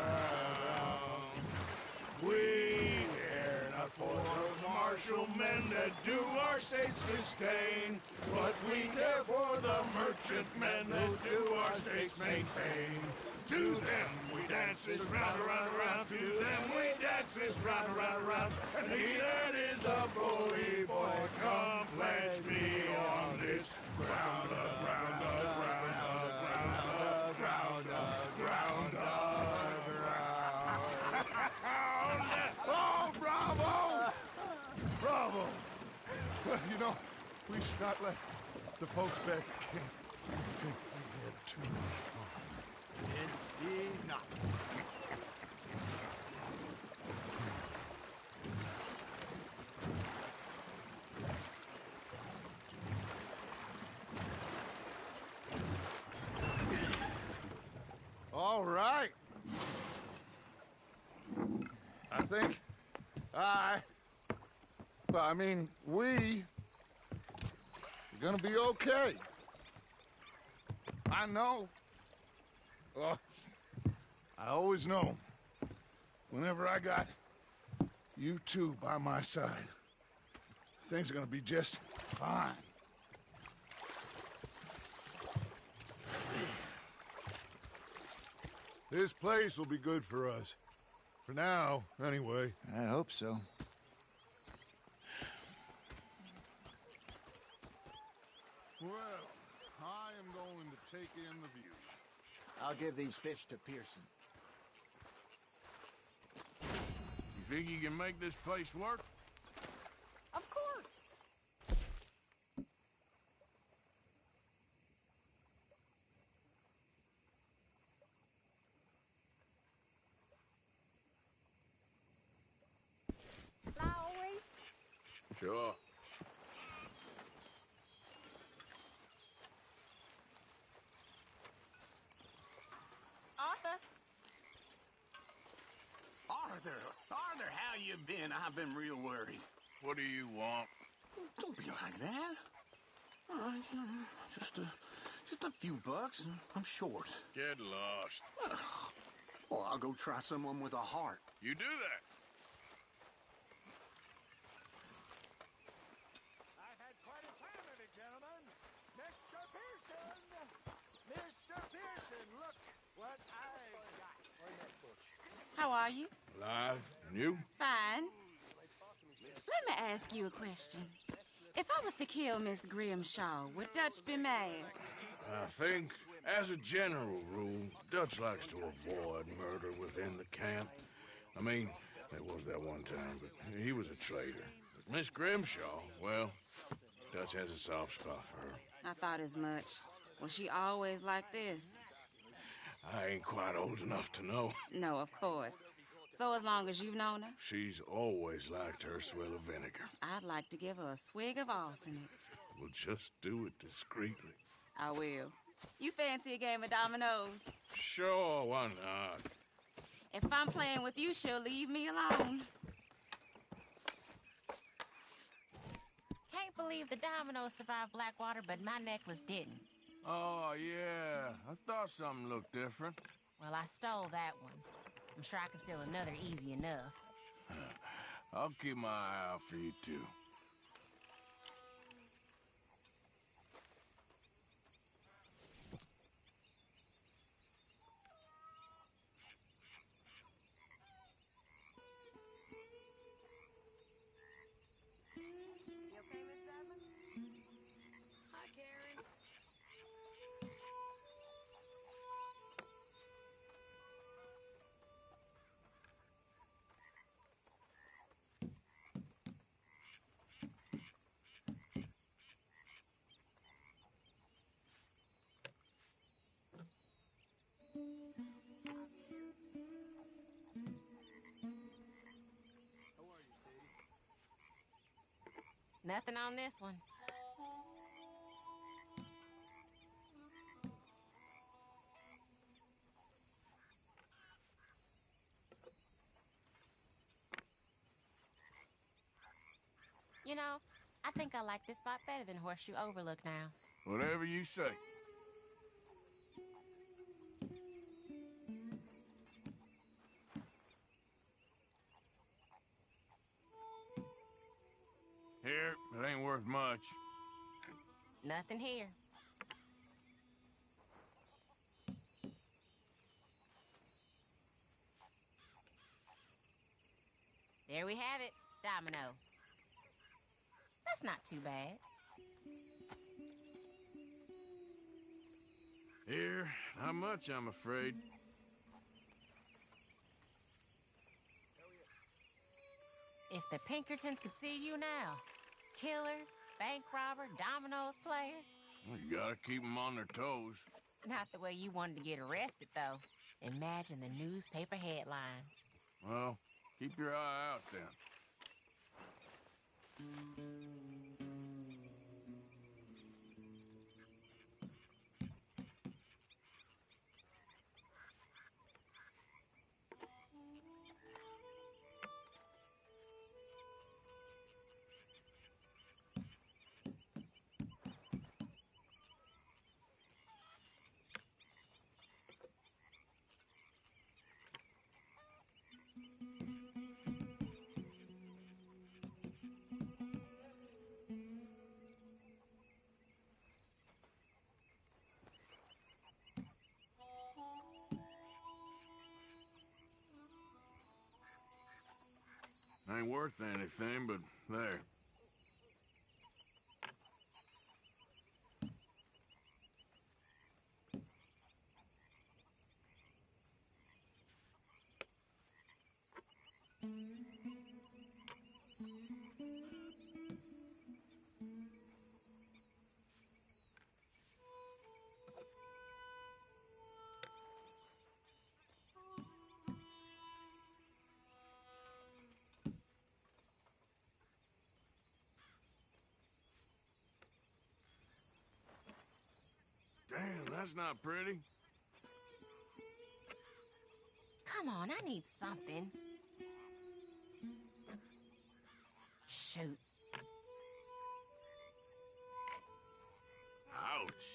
We care not for those martial men that do our state's disdain, but we care for the merchant men that do our state's maintain. To them we dance this round, around, around. To them we dance this round, around, around. And he that is a bully boy, come pledge me on this ground, ground, ground, ground, ground, ground, ground. Oh, bravo! Bravo! Well, you know, we should not let the folks back at camp think we had too much fun. Indeed not. All right. I think we're gonna be okay. I know. Oh, I always know. Whenever I got you two by my side, things are gonna be just fine. This place will be good for us. For now, anyway. I hope so. Well, I am going to take in the view. I'll give these fish to Pearson. You think you can make this place work? Of course. Fly always? Sure. Arthur? Arthur, how you been? I've been real worried. What do you want? Don't be like that. Just a few bucks. I'm short. Get lost. Well, I'll go try someone with a heart. You do that. I've had quite a time of it, gentlemen. Mr. Pearson! Mr. Pearson, look what I've got. How are you? Alive. And you? Fine. Let me ask you a question. If I was to kill Miss Grimshaw, would Dutch be mad? I think, as a general rule, Dutch likes to avoid murder within the camp. I mean, there was that one time, but he was a traitor. But Miss Grimshaw, well, Dutch has a soft spot for her. I thought as much. Was she always like this? I ain't quite old enough to know. No, of course. So as long as you've known her? She's always liked her swill of vinegar. I'd like to give her a swig of arsenic. We'll just do it discreetly. I will. You fancy a game of dominoes? Sure, why not? If I'm playing with you, she'll leave me alone. Can't believe the dominoes survived Blackwater, but my necklace didn't. Oh, yeah. I thought something looked different. Well, I stole that one. I'm sure I can steal another easy enough. I'll keep my eye out for you, too. You okay, Miss Sadler? Hi, Karen. Nothing on this one. You know, I think I like this spot better than Horseshoe Overlook now. Whatever you say. Here, it ain't worth much. Nothing here. There we have it, domino. That's not too bad. Here, not much, I'm afraid. If the Pinkertons could see you now. Killer, bank robber, dominoes player. Well, you gotta keep them on their toes. Not the way you wanted to get arrested, though. Imagine the newspaper headlines. Well, keep your eye out then. Ain't worth anything, but there. Damn, that's not pretty. Come on, I need something. Shoot. Ouch.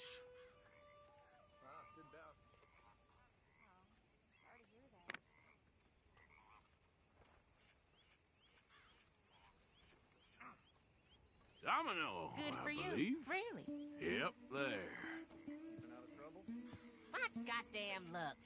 Domino, Good for I you. believe. Really? Yep, there. My goddamn luck.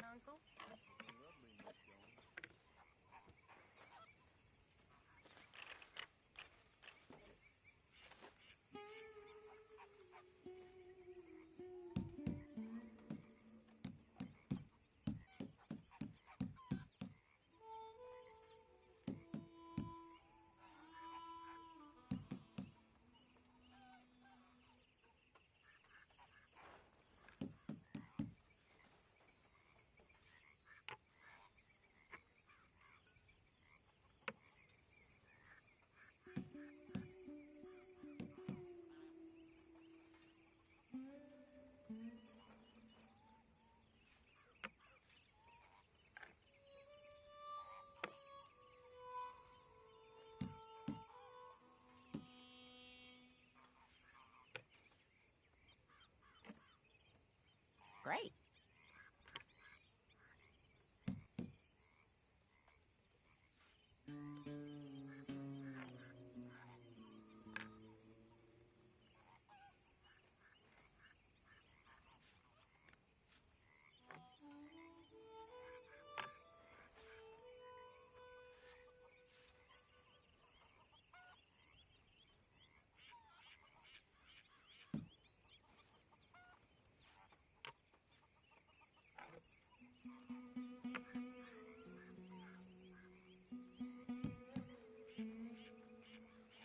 Uncle? Great.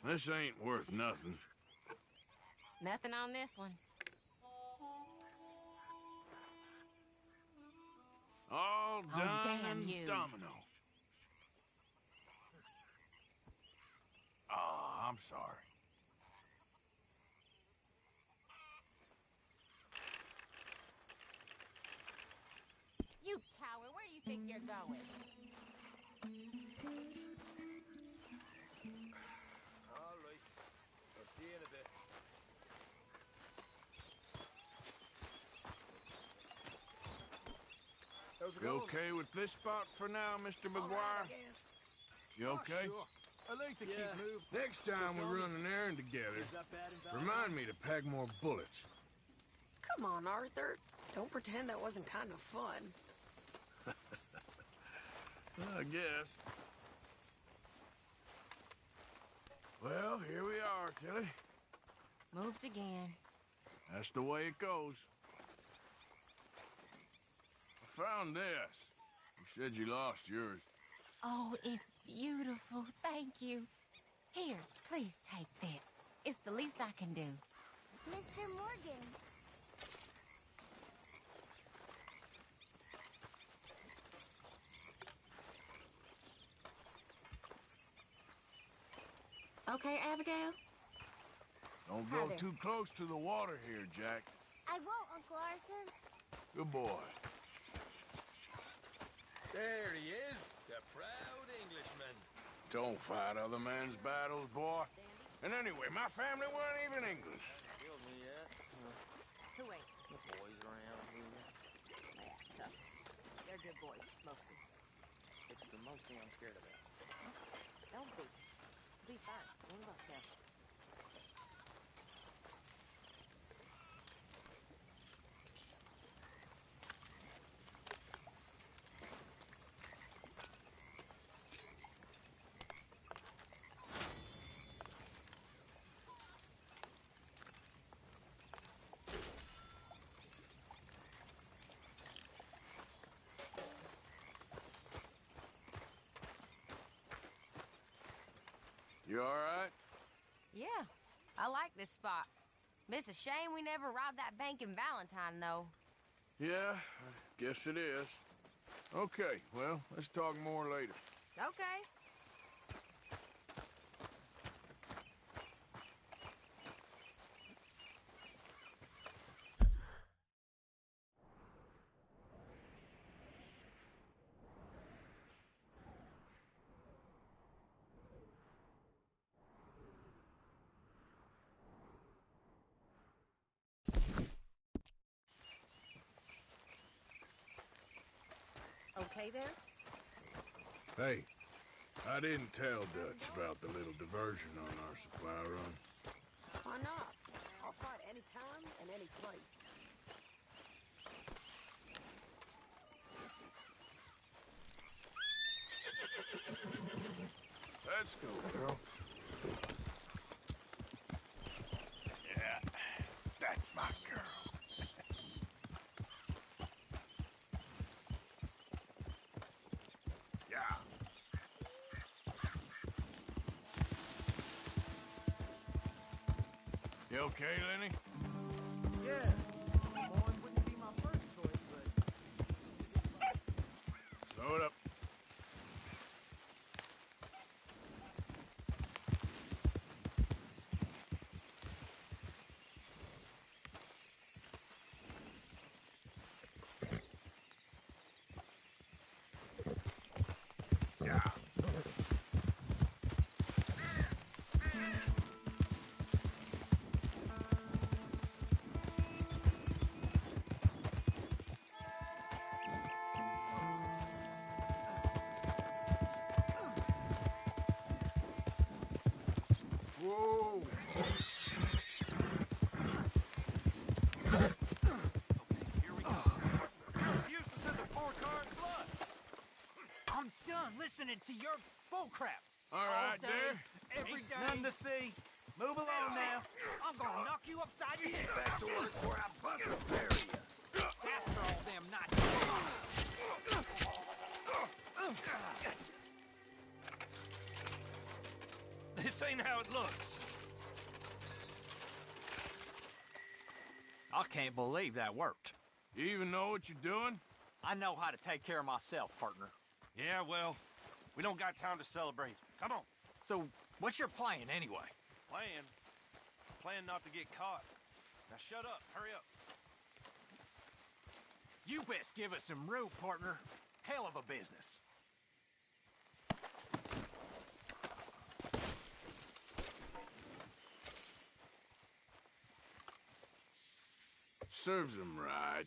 This ain't worth nothing. Nothing on this one. All Oh, done damn and you. domino. Oh, I'm sorry. You coward, where do you think you're going? All right. I'll see you in a bit. How's it You going? okay with this spot for now, Mr. McGuire? You okay? Sure. I like to keep moving. Next time we run an errand together, remind me to pack more bullets. Come on, Arthur. Don't pretend that wasn't kind of fun. I guess. Well, here we are, Tilly. Moved again. That's the way it goes. I found this. You said you lost yours. Oh, it's beautiful. Thank you. Here, please take this. It's the least I can do. Mr. Morgan. Okay, Abigail? Don't Hi go there. too close to the water here, Jack. I won't, Uncle Arthur. Good boy. There he is, the proud Englishman. Don't fight other men's battles, boy. And anyway, my family weren't even English. Killed me yet? Who ain't? The boys around here. Tough. They're good boys, mostly. It's the most thing I'm scared about. Don't be. Be fine. One of us now. You all right? Yeah, I like this spot. It's a shame we never robbed that bank in Valentine, though. Yeah, I guess it is. Okay, well, let's talk more later. Okay. okay there? Hey, I didn't tell Dutch about the little diversion on our supply run. Why not? I'll fight any time and any place. Let's go, girl. Yeah, that's my girl. Yeah. You okay, Lenny? Yeah. Mowing wouldn't be my first choice, but... Slow it up. Yeah. Whoa! Useless as a four-card bluff. I'm done listening to your bullcrap. All right, day, there. every day. Nothing to see. Move along now. I'm gonna knock you upside your head. Back to work or I bust a pair of you. That's for all them not. This ain't how it looks. I can't believe that worked. You even know what you're doing? I know how to take care of myself, partner. Yeah, well, we don't got time to celebrate. Come on. So, what's your plan anyway? Plan? Plan not to get caught. Now shut up. Hurry up. You best give us some room, partner. Hell of a business. Serves him right.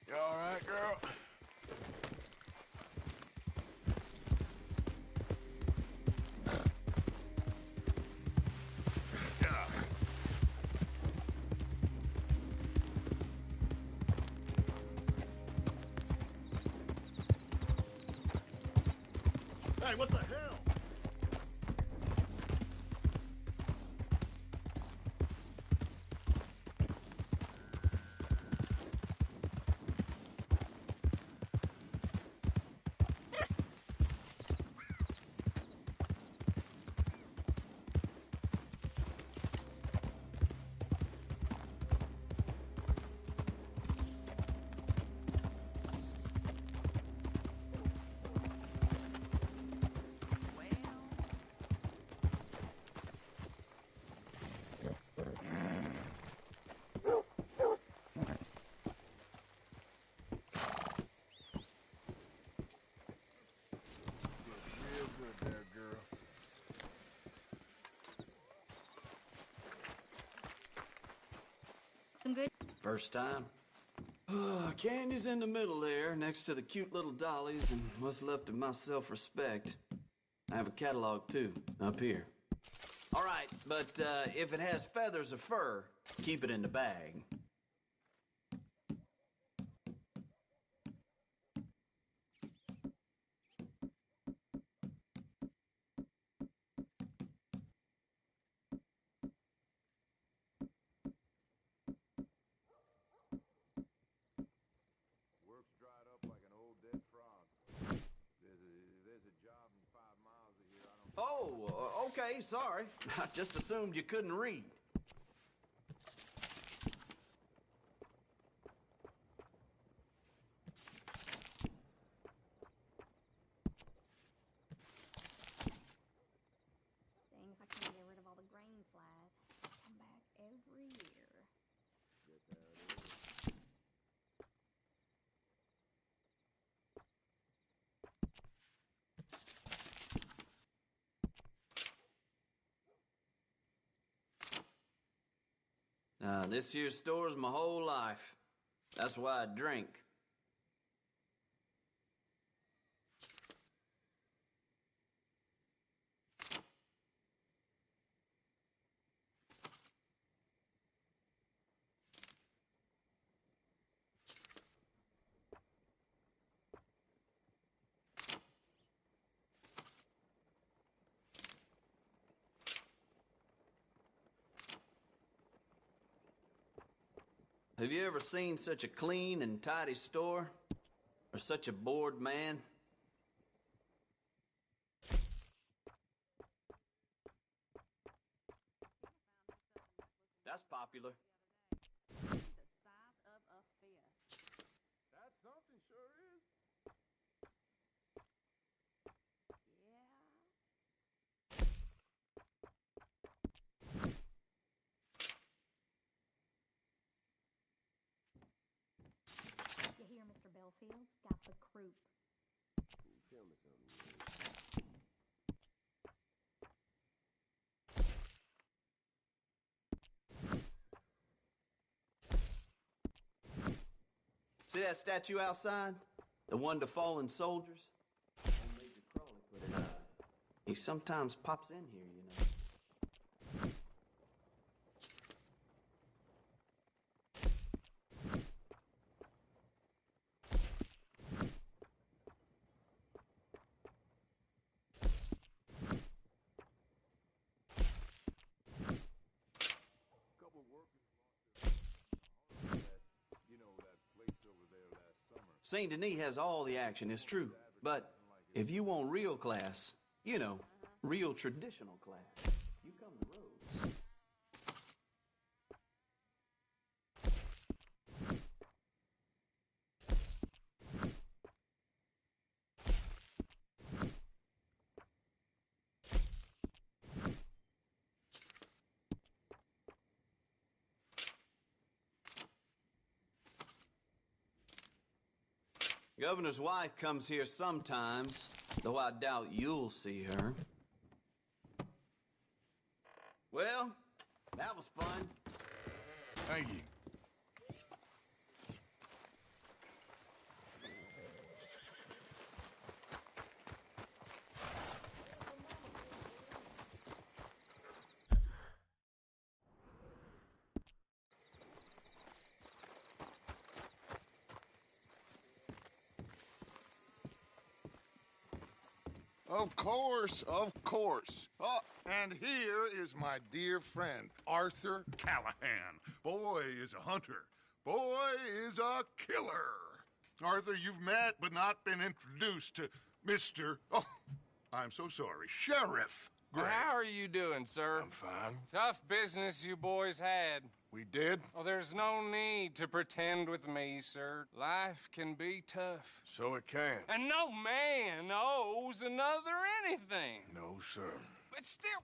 You all right, girl? Hey, what the hell? Real good there, girl. Some good. First time? Candy's in the middle there, next to the cute little dollies and what's left of my self-respect. I have a catalog, too, up here. All right, but if it has feathers or fur, keep it in the bag. Oh, okay, sorry. I just assumed you couldn't read. Dang, if I can't get rid of all the grain flies, they come back every year. This here store's my whole life. That's why I drink. Have you ever seen such a clean and tidy store? Or such a bored man? That's popular. The size of a fist. That something sure is. You hear, Mr. Bellfield's got the croup. Tell me something. See that statue outside? The one to fallen soldiers? Old Major Crawley put it up. He sometimes pops in here, you know. Couple workers lost their you know, that place over there last summer. Saint Denis has all the action, it's true. But if you want real class, you know, real traditional class, you come to Rhodes. Governor's wife comes here sometimes, though I doubt you'll see her. Well, that was fun. Thank you. Of course, of course. Oh, and here is my dear friend, Arthur Callahan. Boy is a hunter. Boy is a killer. Arthur, you've met but not been introduced to Mr. Oh, I'm so sorry, Sheriff Gray. How are you doing, sir? I'm fine. Tough business you boys had. We did? Oh, there's no need to pretend with me, sir. Life can be tough. So it can. And no man owes another anything. No, sir. But still,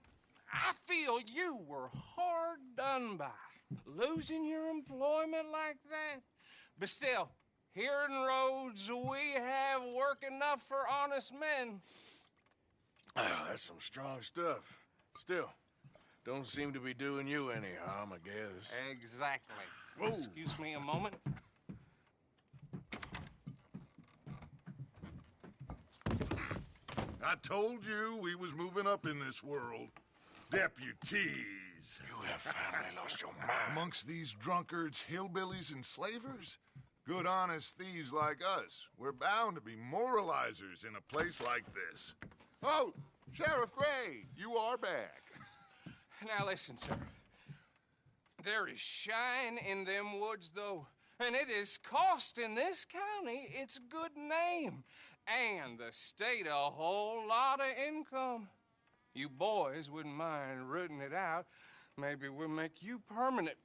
I feel you were hard done by. Losing your employment like that. But still, here in Rhodes, we have work enough for honest men. Oh, that's some strong stuff. Still, don't seem to be doing you any harm, I guess. Exactly. Whoa. Excuse me a moment. I told you we was moving up in this world. Deputies. You have finally lost your mind. Amongst these drunkards, hillbillies, and slavers? Good, honest thieves like us. We're bound to be moralizers in a place like this. Oh, Sheriff Gray, you are back. Now listen, sir. There is shine in them woods, though, and it is costing this county its good name and the state a whole lot of income. you boys wouldn't mind rooting it out, maybe we'll make you permanent.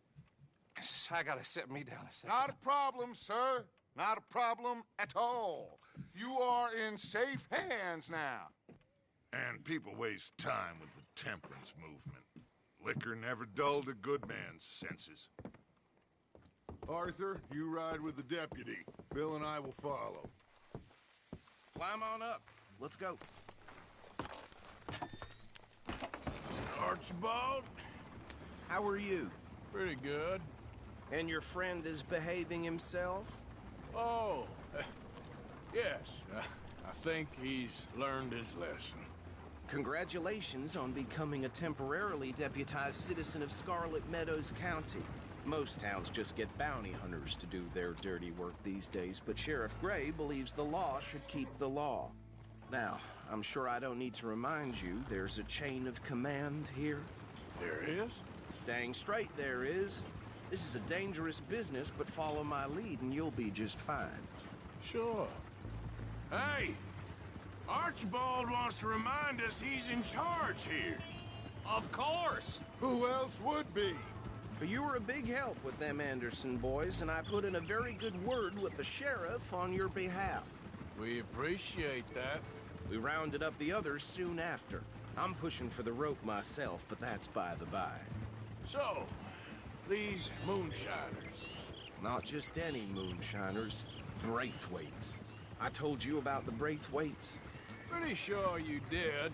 I gotta sit me down a second. Not a problem, sir. Not a problem at all. You are in safe hands now. And people waste time with the temperance movement. Liquor never dulled a good man's senses. Arthur, you ride with the deputy. Bill and I will follow. Climb on up. Let's go. Archibald? How are you? Pretty good. And your friend is behaving himself? Oh, yes. I think he's learned his lesson. Congratulations on becoming a temporarily deputized citizen of Scarlet Meadows County. Most towns just get bounty hunters to do their dirty work these days, but Sheriff Gray believes the law should keep the law. Now, I'm sure I don't need to remind you there's a chain of command here. There is? Dang straight there is. This is a dangerous business, but follow my lead and you'll be just fine. Sure. Hey! Archibald wants to remind us he's in charge here. Of course! Who else would be? But you were a big help with them Anderson boys, and I put in a very good word with the sheriff on your behalf. We appreciate that. We rounded up the others soon after. I'm pushing for the rope myself, but that's by the by. So, these moonshiners. Not just any moonshiners. Braithwaites. I told you about the Braithwaites? Pretty sure you did.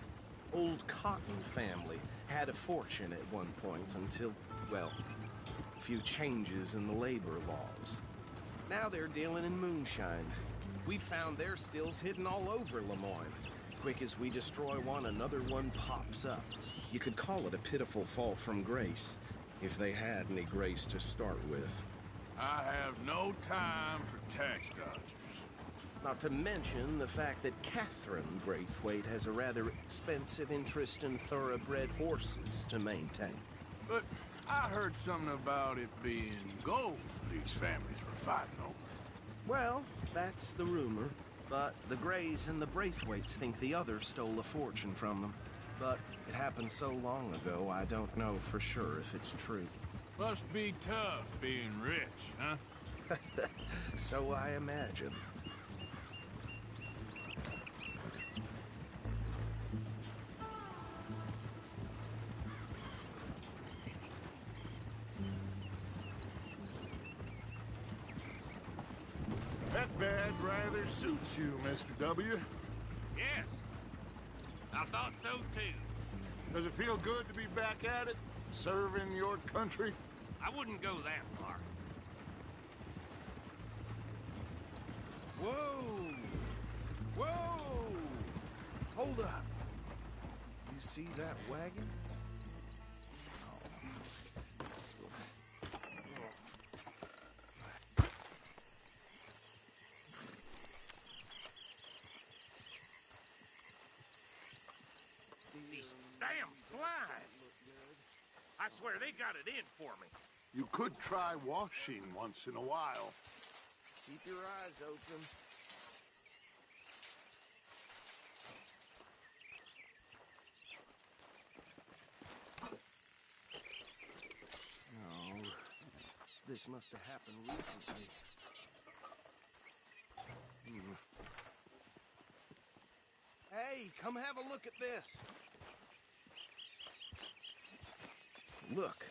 Old Cotton family had a fortune at one point until, well, a few changes in the labor laws. Now they're dealing in moonshine. We found their stills hidden all over Lemoyne. Quick as we destroy one, another one pops up. You could call it a pitiful fall from grace, if they had any grace to start with. I have no time for tax dodgers. Not to mention the fact that Catherine Braithwaite has a rather expensive interest in thoroughbred horses to maintain. But I heard something about it being gold these families were fighting over. Well, that's the rumor. But the Grays and the Braithwaites think the others stole a fortune from them. But it happened so long ago, I don't know for sure if it's true. Must be tough being rich, huh? So I imagine. That badge rather suits you, Mr. W. Yes. I thought so, too. Does it feel good to be back at it? Serving your country? I wouldn't go that far. Whoa! Whoa! Hold up. You see that wagon? These damn flies! I swear they got it in for me. You could try washing once in a while. Keep your eyes open. Oh, this must have happened recently. Hey, come have a look at this. Look,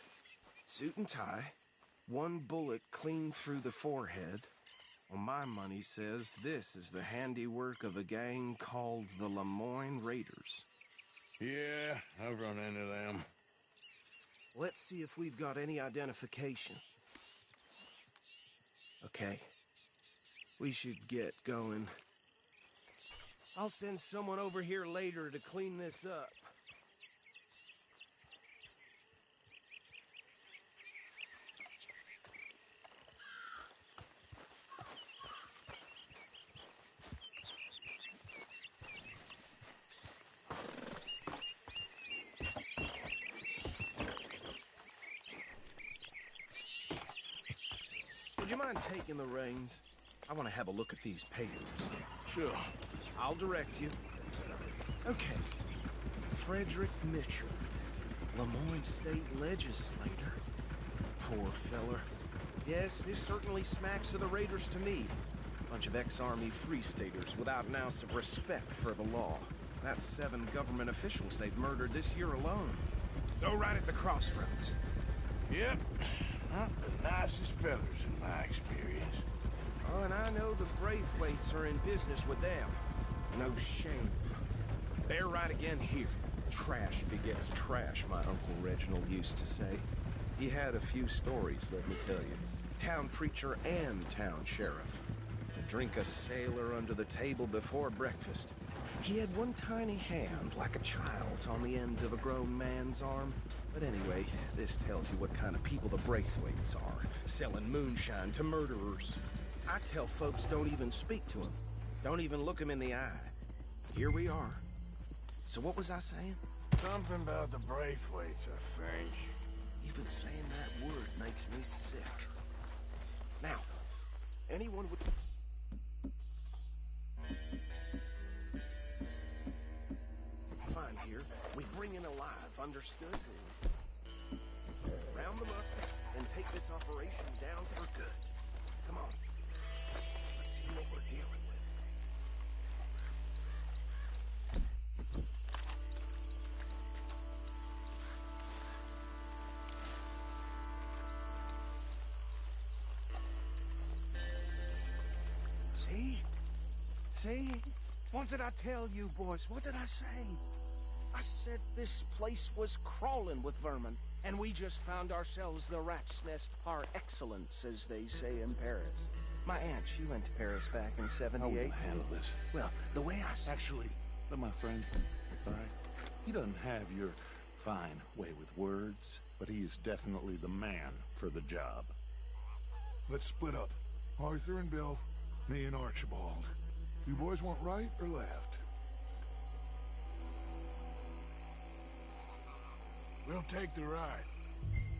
suit and tie, one bullet clean through the forehead. Well, my money says this is the handiwork of a gang called the Lemoyne Raiders. Yeah, I've run into them. Let's see if we've got any identification. Okay. We should get going. I'll send someone over here later to clean this up. Would you mind taking the reins? I want to have a look at these papers. Sure. I'll direct you. Okay. Frederick Mitchell, Lemoyne State Legislator. Poor feller. Yes, this certainly smacks of the Raiders to me. Bunch of ex-Army Free Staters without an ounce of respect for the law. That's 7 government officials they've murdered this year alone. Go right at the crossroads. Yep. Not the nicest fellas in my experience. Oh, and I know the Braithwaites are in business with them. No shame. They're right again here. Trash begets trash, my Uncle Reginald used to say. He had a few stories, let me tell you. Town preacher and town sheriff. Could drink a sailor under the table before breakfast. He had one tiny hand, like a child's, on the end of a grown man's arm. But anyway, this tells you what kind of people the Braithwaites are, selling moonshine to murderers. I tell folks don't even speak to them. Don't even look them in the eye. Here we are. So what was I saying? Something about the Braithwaites, I think. Even saying that word makes me sick. Now, anyone would... Find here, we bring in alive, understood? Round them up and take this operation down for good. Come on. Let's see what we're dealing with. See? See? What did I tell you, boys? What did I say? I said this place was crawling with vermin, and we just found ourselves the rat's nest par excellence, as they say in Paris. My aunt, she went to Paris back in '78. How will you handle this? Well, the way I... Actually, my friend, all right? He doesn't have your fine way with words, but he is definitely the man for the job. Let's split up. Arthur and Bill, me and Archibald. You boys want right or left? We'll take the ride.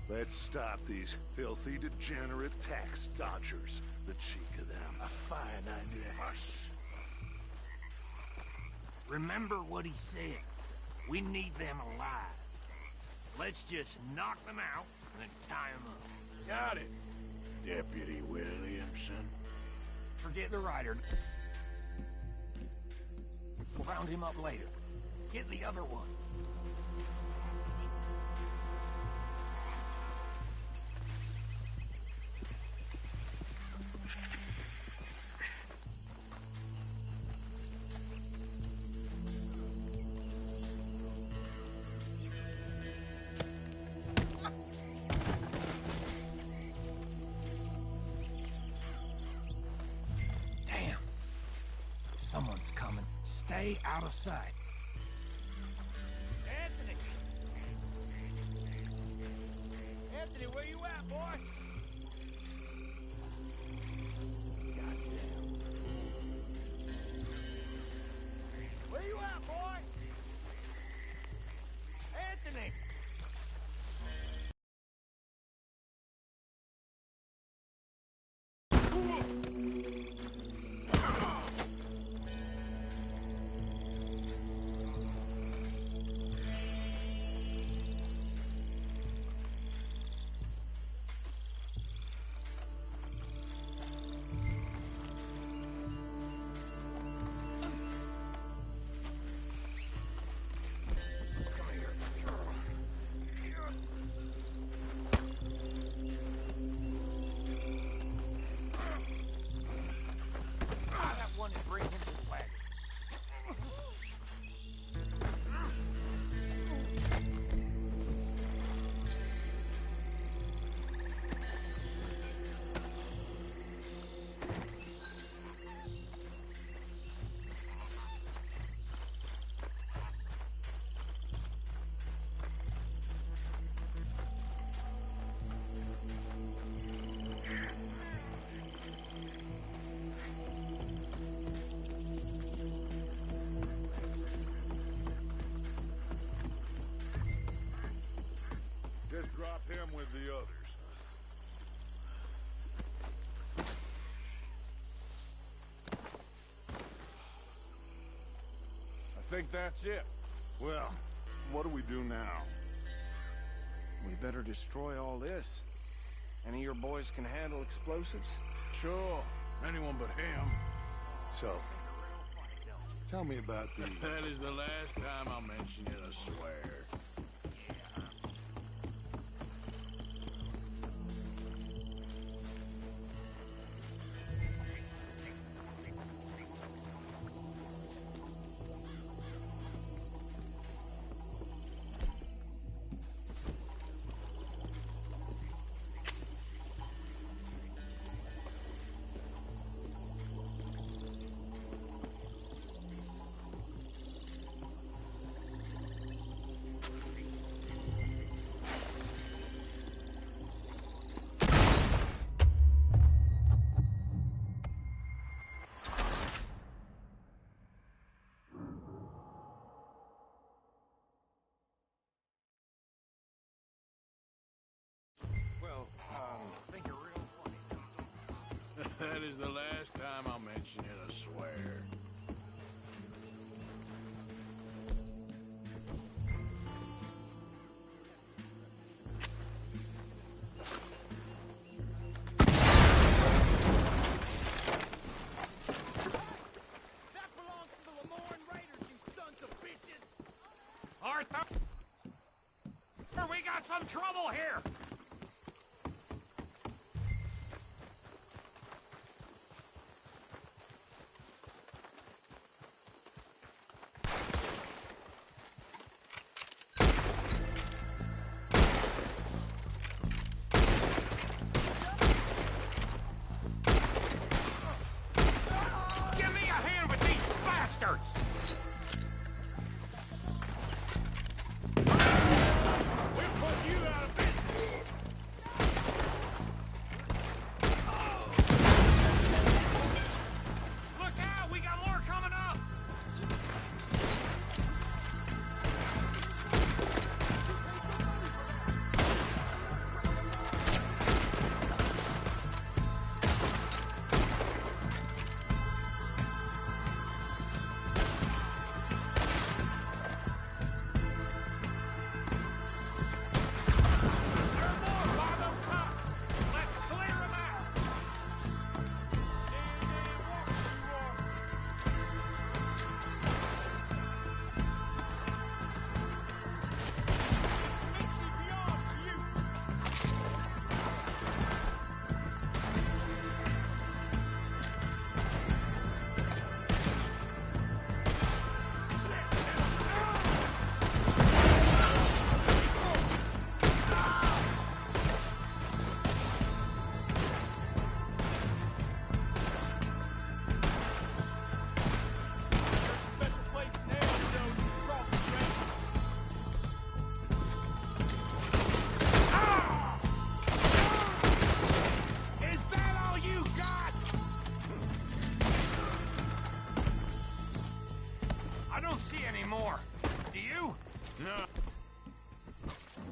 Let's stop these filthy, degenerate tax dodgers. The cheek of them. A fine idea. Hush. Remember what he said. We need them alive. Let's just knock them out and tie them up. Got it, Deputy Williamson. Forget the rider. We'll round him up later. Get the other one. Someone's coming. Stay out of sight. Anthony! Anthony, where you at, boy? Goddamn. Where you at, boy? Anthony! Just drop him with the others. I think that's it. Well, What do we do now? We better destroy all this. Any of your boys can handle explosives? Sure. Anyone but him. So, tell me about the... That is the last time I'll mention it, I swear. That is the last time I'll mention it, I swear. That belongs to the Lemoyne Raiders, you sons of bitches! Arthur! We got some trouble here!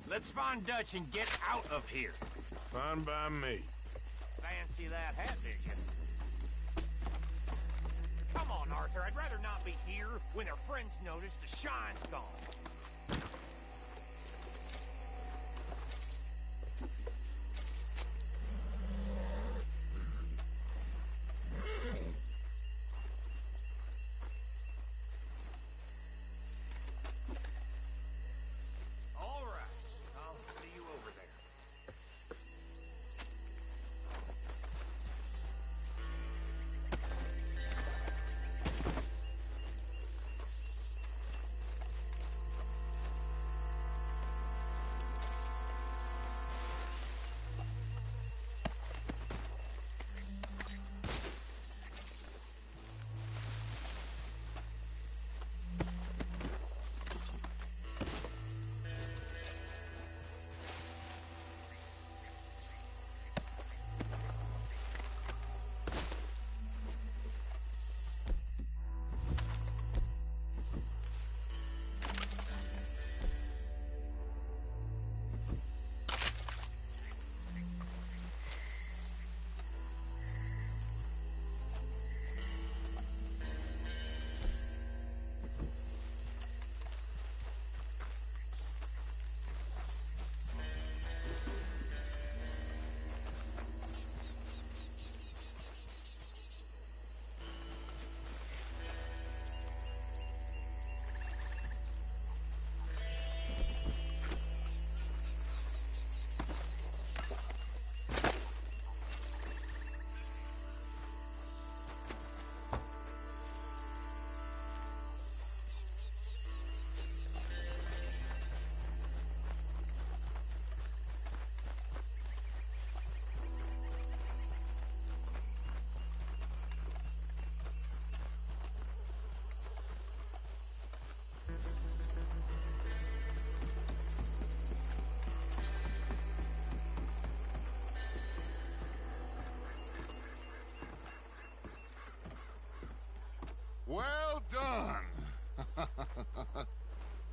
Let's find Dutch and get out of here. Fine by me. Fancy that hat, did you? Come on, Arthur. I'd rather not be here when their friends notice the shine's gone. All right. I'll see you over there.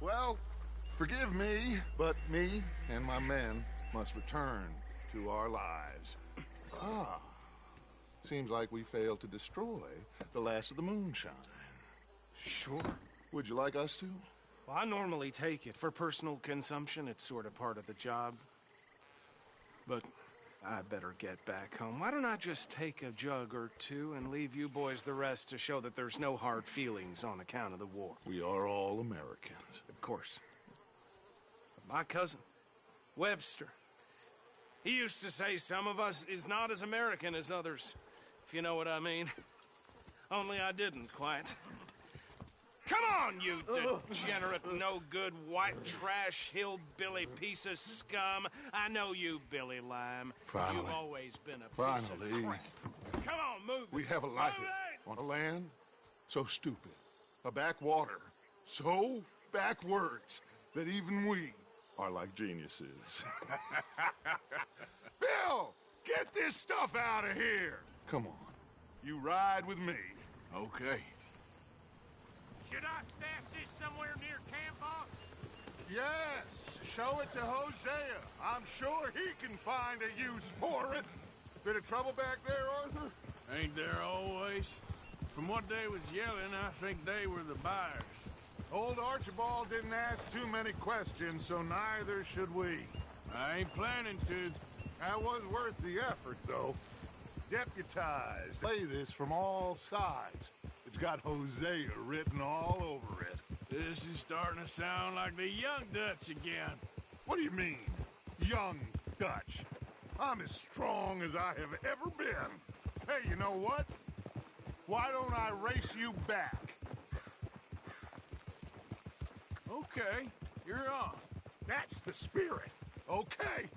Well, forgive me, but me and my men must return to our lives. Ah. Seems like we failed to destroy the last of the moonshine. Sure. Would you like us to? Well, I normally take it. For personal consumption, it's sort of part of the job. But I better get back home. Why don't I just take a jug or two and leave you boys the rest to show that there's no hard feelings on account of the war? We are all Americans. Of course. But my cousin, Webster, he used to say some of us is not as American as others, if you know what I mean. Only I didn't quite. Come on, you degenerate, no-good, white trash, hillbilly piece of scum. I know you, Billy Lime. Finally. You've always been a piece of crap. Come on, move it. We have a life on a land so stupid, a backwater so backwards that even we are like geniuses. Bill, get this stuff out of here. Come on, you ride with me. Okay. Should I stash this somewhere near camp, boss? Yes, show it to Hosea. I'm sure he can find a use for it. Bit of trouble back there, Arthur? Ain't there always? From what they was yelling, I think they were the buyers. Old Archibald didn't ask too many questions, so neither should we. I ain't planning to. That was worth the effort, though. Deputized. Play this from all sides. It's got Hosea written all over it. This is starting to sound like the Young Dutch again. What do you mean, Young Dutch? I'm as strong as I have ever been. Hey, you know what? Why don't I race you back? Okay, you're on. That's the spirit. Okay,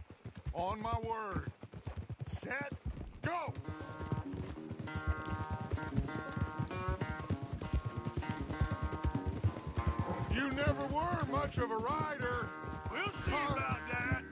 on my word. Set, go! You never were much of a rider. We'll see about that.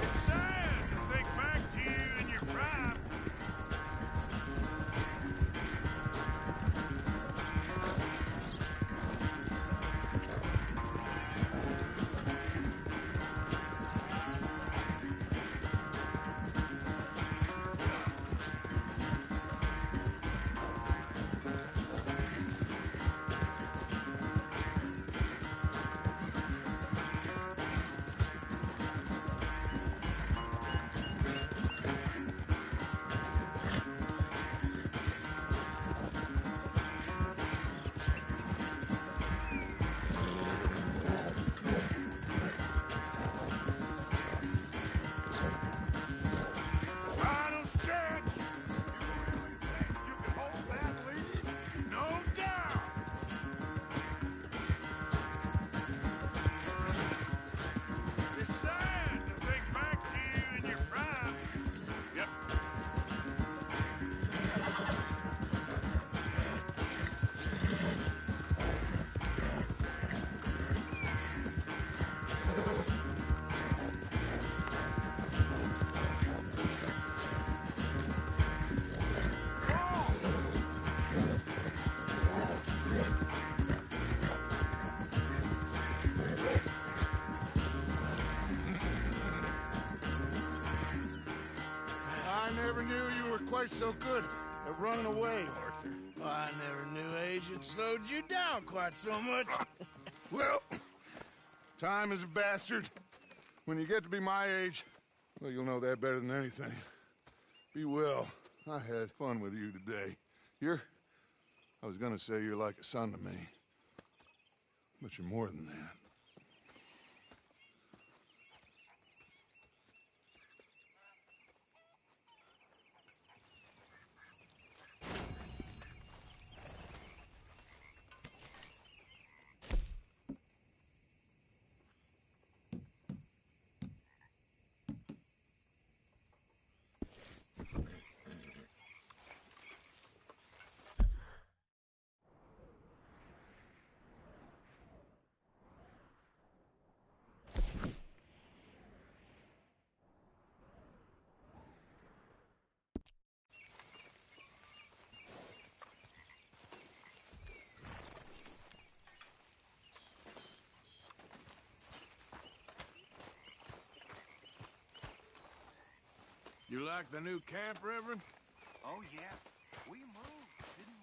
It's sad to think back to you in your prime. Final stretch. You really think you can hold that lead? No doubt. It's sad to think back to you in your prime. Yep. I never knew you were quite so good at running away, Arthur. Well, I never knew age had slowed you down quite so much. Well, time is a bastard. When you get to be my age, well, you'll know that better than anything. Be well. I had fun with you today. I was gonna say you're like a son to me. But you're more than that. You like the new camp, Reverend? Oh, yeah. We moved, didn't